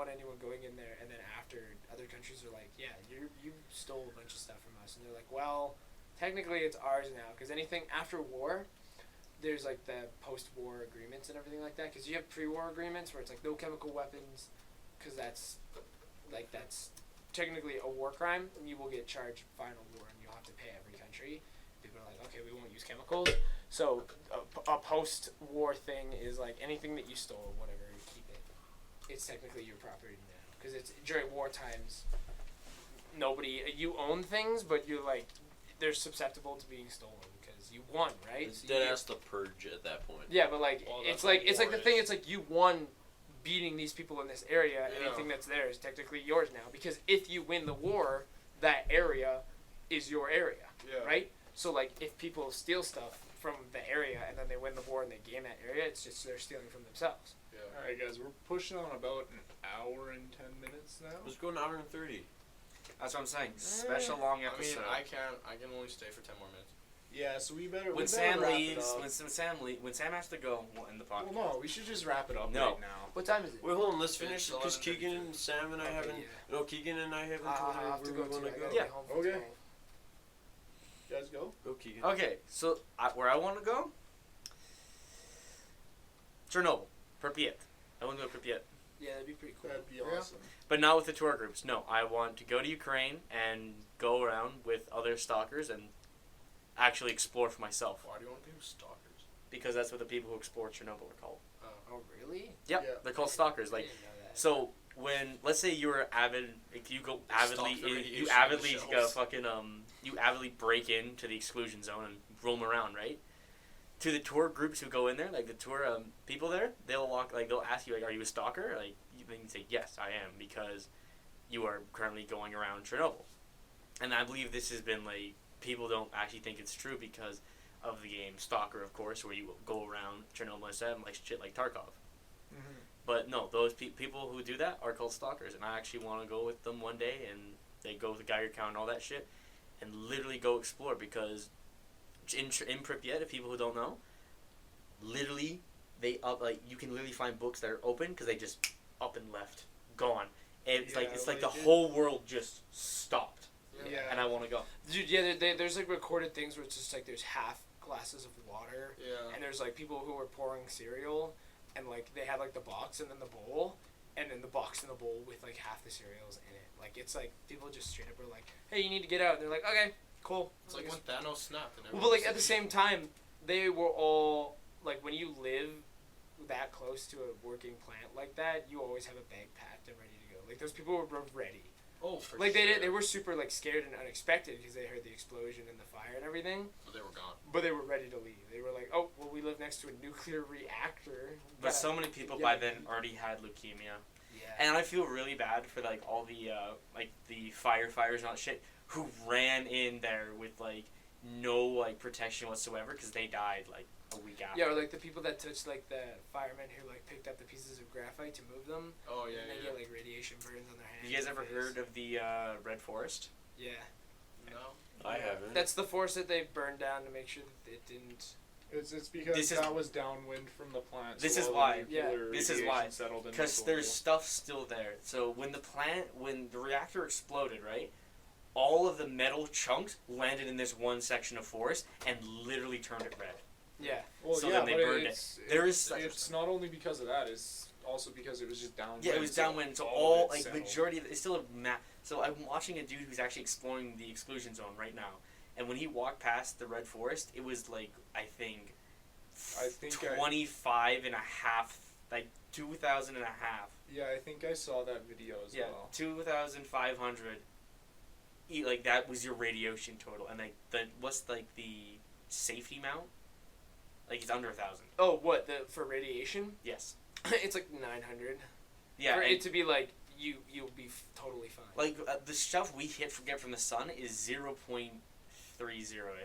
anyone going in there. And then after, other countries are like, yeah, you stole a bunch of stuff from us, and they're like, well, technically it's ours now, because anything after war, there's like the post-war agreements and everything like that. Because you have pre-war agreements where it's like no chemical weapons, because that's technically a war crime, and you will get charged final war, and you'll have to pay every country. People are like, okay, we won't use chemicals. So a post-war thing is like anything that you stole, whatever, you keep it. It's technically your property now, because it's during war times. You own things, but you're like, they're susceptible to being stolen because you won, right? It's So dead ass the purge at that point. yeah, but like Well, it's that's like what it's like the war thing. is. It's like you won, beating these people in this area. Yeah. Anything that's there is technically yours now, because if you win the war, that area is your area, Yeah. right? So like if people steal stuff from the area and then they win the war and they gain that area, it's just they're stealing from themselves. Yeah. Alright, guys, we're pushing on about an hour and 10 minutes now. Let's go an hour and 30. That's what I'm saying. Special long I mean, episode. I can only stay for 10 more minutes. Yeah, so we better. when Sam leaves, when Sam has to go, we'll end the podcast. Well, no, we should just wrap it up No. right now. What time is it? Wait, hold on. Let's It's finish because 11:32. Keegan and Sam and I Okay, haven't. yeah. No, Keegan and I haven't I'll told have to her go where we want too. to I go. gotta Yeah. get home for Okay. 12. You guys go. Go, Keegan. Okay, so where I want to go? Chernobyl, Pripyat. I want to go to Pripyat, Yeah, that'd be pretty cool. That'd be awesome. but not with the tour groups. No, I want to go to Ukraine and go around with other stalkers and actually explore for myself, Why do you want to do stalkers? because that's what the people who explore Chernobyl are called. Oh really? Yep, Yeah. they're called stalkers. I Like, didn't know that. so when, let's say you're avid, like you go avidly, Stalk the you radiation avidly shells. fucking you avidly break into the exclusion zone and roam around, right? To the tour groups who go in there, like the tour people there, they'll ask you like, are you a stalker? Like then you say yes, I am, because you are currently going around Chernobyl, and I believe this has been like, people don't actually think it's true because of the game Stalker, of course, where you go around Chernobyl and like shit like Tarkov. Mm-hmm. But no, those people who do that are called stalkers, and I actually want to go with them one day, and they go with the Geiger count and all that shit, and literally go explore, because in Pripyat, if people who don't know, literally you can literally find books that are open because they just up and left, gone. And it's like the whole world just stopped, Yeah. and I want to go. Dude, yeah, there's like recorded things where it's just like there's half glasses of water, Yeah. and there's like people who are pouring cereal, and like they have like the box and then the bowl, and then the box and the bowl with like half the cereals in it. Like it's like people just straight up are like, hey, you need to get out. And they're like, okay, cool. It's like when Thanos snapped. And Well, but like at the same time, they were all like, when you live that close to a working plant like that, you always have a bag packed and ready to go. Like those people were ready. Oh, for Like sure. they were super like scared and unexpected because they heard the explosion and the fire and everything, But they were gone. but they were ready to leave. They were like, oh, well, we live next to a nuclear reactor. But Gotta- so many people yeah. by then already had leukemia. Yeah. And I feel really bad for like all the the firefighters and all that shit who ran in there with like no like protection whatsoever because they died like a week after. Yeah, or like the people that touched like the firemen who like picked up the pieces of graphite to move them, Oh yeah, and they yeah. get like radiation burns on their hands. Have you guys and ever face. heard of the Red Forest? Yeah, No. I haven't. that's the forest that they burned down to make sure that it didn't. It's because This is- that was downwind from the plant. This so is all the why. nuclear This is radiation why. settled in the Because there's soil. stuff still there. So when the reactor exploded, right? All of the metal chunks landed in this one section of forest and literally turned it red. Yeah. Well, so yeah, then they but burned it. it's, There it's, is such a it's stuff. not only because of that. It's also because it was just downwind. Yeah, it was downwind, so all like majority of it's still a map. So I'm watching a dude who's actually exploring the exclusion zone right now, and when he walked past the red forest, it was like I think 25 and a half, like 2,000 and a half. Yeah, I think I saw that video as well. 2,500. Like that was your radiation total, and like what's like the safety mount? Like it's under 1,000. Oh, what for radiation? Yes. It's like 900. Yeah. For it to be like you'll be totally fine. Like the stuff we get from the sun is 0.30, I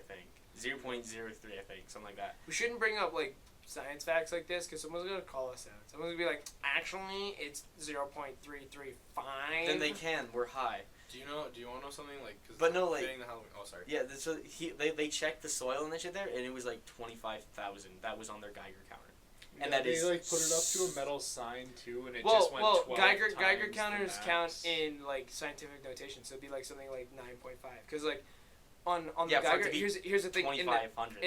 think. 0.03, I think, something like that. We shouldn't bring up like science facts like this because someone's gonna call us out. Someone's gonna be like, actually, it's 0.335. Then they can. We're high. Do you want to know something like? Cause But no, like. fitting the Halloween. Oh, sorry. Yeah, so they checked the soil and that shit there, and it was like 25,000. That was on their Geiger counter. And that they is like put it up to a metal sign too, and it just went 12 Geiger times counters the count max. in like scientific notation, so it'd be like something like 9.5. Because like on Yeah, the for it Geiger, to be here's the thing: 2,500.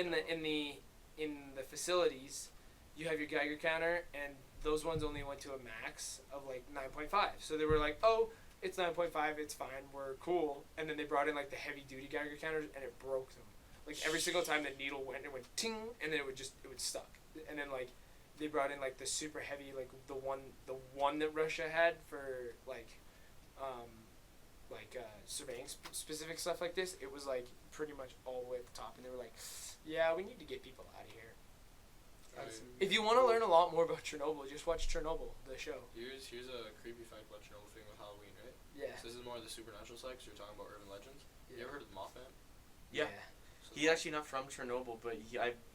in the facilities, you have your Geiger counter, and those ones only went to a max of like 9.5. So they were like, oh, it's 9.5, it's fine, we're cool. And then they brought in like the heavy duty Geiger counters, and it broke them. Like every single time the needle went, it went ting, and then it would stuck. And then like they brought in like the super heavy, like the one that Russia had for like surveying specific stuff like this. It was like pretty much all the way at the top, and they were like, yeah, we need to get people out of here. If you want to learn a lot more about Chernobyl, just watch Chernobyl, the show. Here's a creepy fact about Chernobyl thing with Halloween, right? Yeah. So this is more of the supernatural side, 'cause you're talking about urban legends. Yeah. You ever heard of the Mothman? Yeah. So He's actually not from Chernobyl, but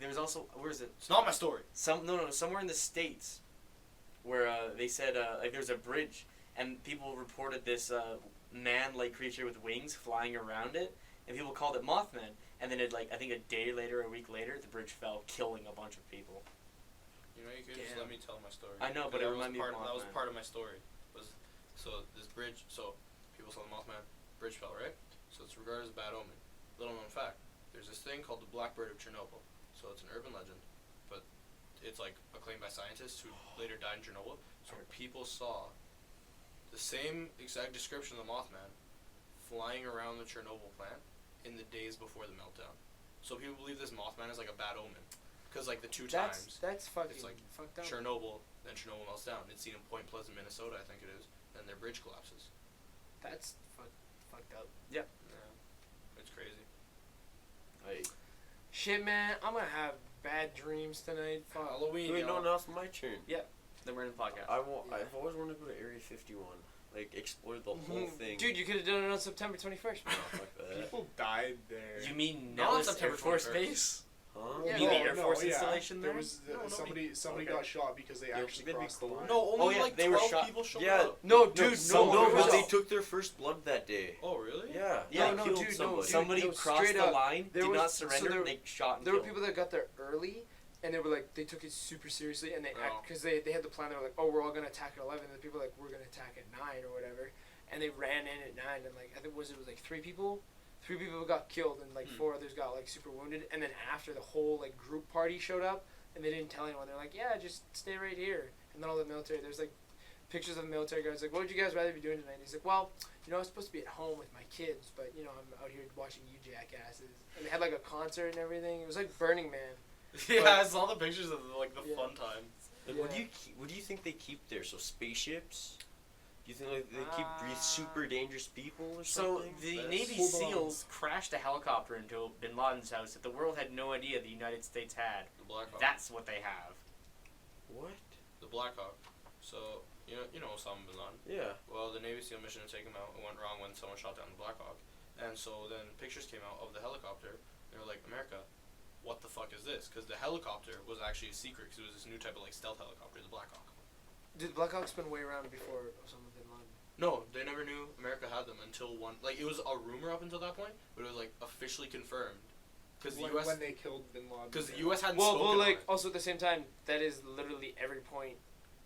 there was also, where is it? It's not my story. Somewhere in the States, where they said like there's a bridge, and people reported this man-like creature with wings flying around it, and people called it Mothman. And then I think a day later, a week later, the bridge fell, killing a bunch of people. You know, you could just let me tell my story. I know, but it reminded me of That was Mothman. part of my story. So this bridge. So people saw the Mothman. Bridge fell, right? So it's regarded as a bad omen. Little known fact: there's this thing called the Blackbird of Chernobyl. So it's an urban legend, but it's like acclaimed by scientists who later died in Chernobyl. So people saw the same exact description of the Mothman flying around the Chernobyl plant in the days before the meltdown. So people believe this Mothman is like a bad omen, because like the two times That's fucking it's like fucked up. Chernobyl, then Chernobyl melts down. It's seen in Point Pleasant, Minnesota, I think it is. Then their bridge collapses. That's fucked up. Yeah, it's crazy. Shit, man, I'm gonna have bad dreams tonight. Fuck. Halloween, Wait, no, y'all. now it's my turn. Then we're in the podcast. I've always wanted to go to Area 51, like explore the whole thing. Dude, you could have done it on September 21st. No, fuck that. People died there. You mean Not on Nellis Air September Force 21st. Base? Huh? Yeah. You mean the No, Air Force installation there? There was somebody Okay. got shot because they actually that'd be crossed the cool. line. No, only yeah, like they were 12 shot- people showed Yeah. up. No, dude, No, there because was they a- took their first blood that day. Oh, really? Yeah. Yeah, no, killed dude, no, somebody. dude. Somebody no, crossed straight the up, line, there did was- not so surrender, there- they shot and There were killed. people that got there early, and they were like, they took it super seriously, and Oh. because they had the plan. They were like, oh, we're all gonna attack at 11, and the people were like, we're gonna attack at 9 or whatever, and they ran in at 9, and like I think it was like 3 people got killed, and like 4 others got like super wounded, and then after the whole like group party showed up, and they didn't tell anyone. They're like, yeah, just stay right here, and then all the military. There's like pictures of the military guys like, what would you guys rather be doing tonight? And he's like, well, you know, I was supposed to be at home with my kids, but you know, I'm out here watching you jackasses. And they had like a concert and everything. It was like Burning Man. Yeah, But- I saw the pictures of like the Yeah. fun time. Like, what do you think they keep there? So spaceships? Do you think like they keep these super dangerous people or So something? the That's- Navy Hold on. SEAls crashed a helicopter into Bin Laden's house that the world had no idea the United States had. The Black Hawk. That's what they have. What? The Black Hawk. So you know Osama bin Laden. Yeah. Well, the Navy SEAL mission to take him out went wrong when someone shot down the Black Hawk, and so then pictures came out of the helicopter. They were like, America, what the fuck is this? Because the helicopter was actually a secret. Because it was this new type of like stealth helicopter, the Black Hawk. Did Black Hawk's been way around before Osama bin Laden? No, they never knew America had them until one. Like it was a rumor up until that point, but it was like officially confirmed. Because the U.S. when they killed Bin Laden. Because the U.S. hadn't Well, spoken like on it. also at the same time, that is literally every point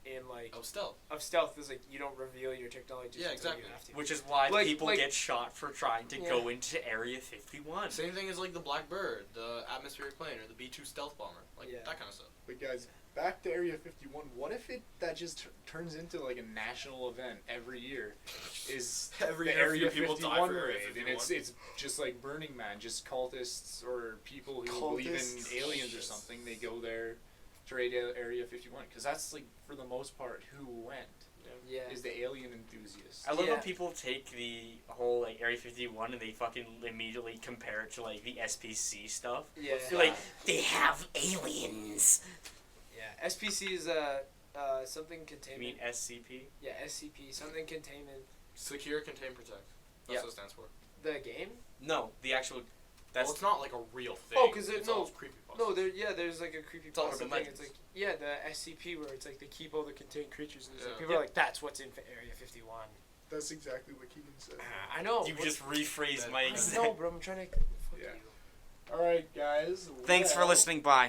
in like stealth. of stealth is like you don't reveal your technology. Yeah, until exactly. You have to. Which is why Like- people like- get shot for trying to Yeah. go into Area 51. Same thing as like the Blackbird, the atmospheric plane, or the B-2 stealth bomber, like Yeah. that kind of stuff. But guys, back to Area 51. What if that just turns into like a national event every year? Is Every the year a Area few people die 51 for Area raid, and 51. it's just like Burning Man, just cultists or people who believe Cultists. in aliens or something. They go there to raid Area 51 because that's like for the most part who went Yeah. is the alien enthusiast. I love Yeah. how people take the whole like Area 51 and they fucking immediately compare it to like the SPC stuff. Yeah. They're like, they have aliens. Yeah. SPC is something You containment. mean SCP? Yeah, SCP, something containment. Secure, contain, protect. That's Yep. what it stands for. The game? No, the actual. That's Well, it's not like a real thing. Oh, 'cause it's no- all creepypasta. No, there's like a creepy all pasta urban thing. legends. It's like the SCP where it's like they keep all the contained creatures and it's like Yeah. people are like that's what's in Area 51. That's exactly what Keegan said. I know. you what's- just rephrased my I I exact. know, bro. I'm trying to. Fuck Yeah. you. All right, guys. Thanks for well- listening. Bye.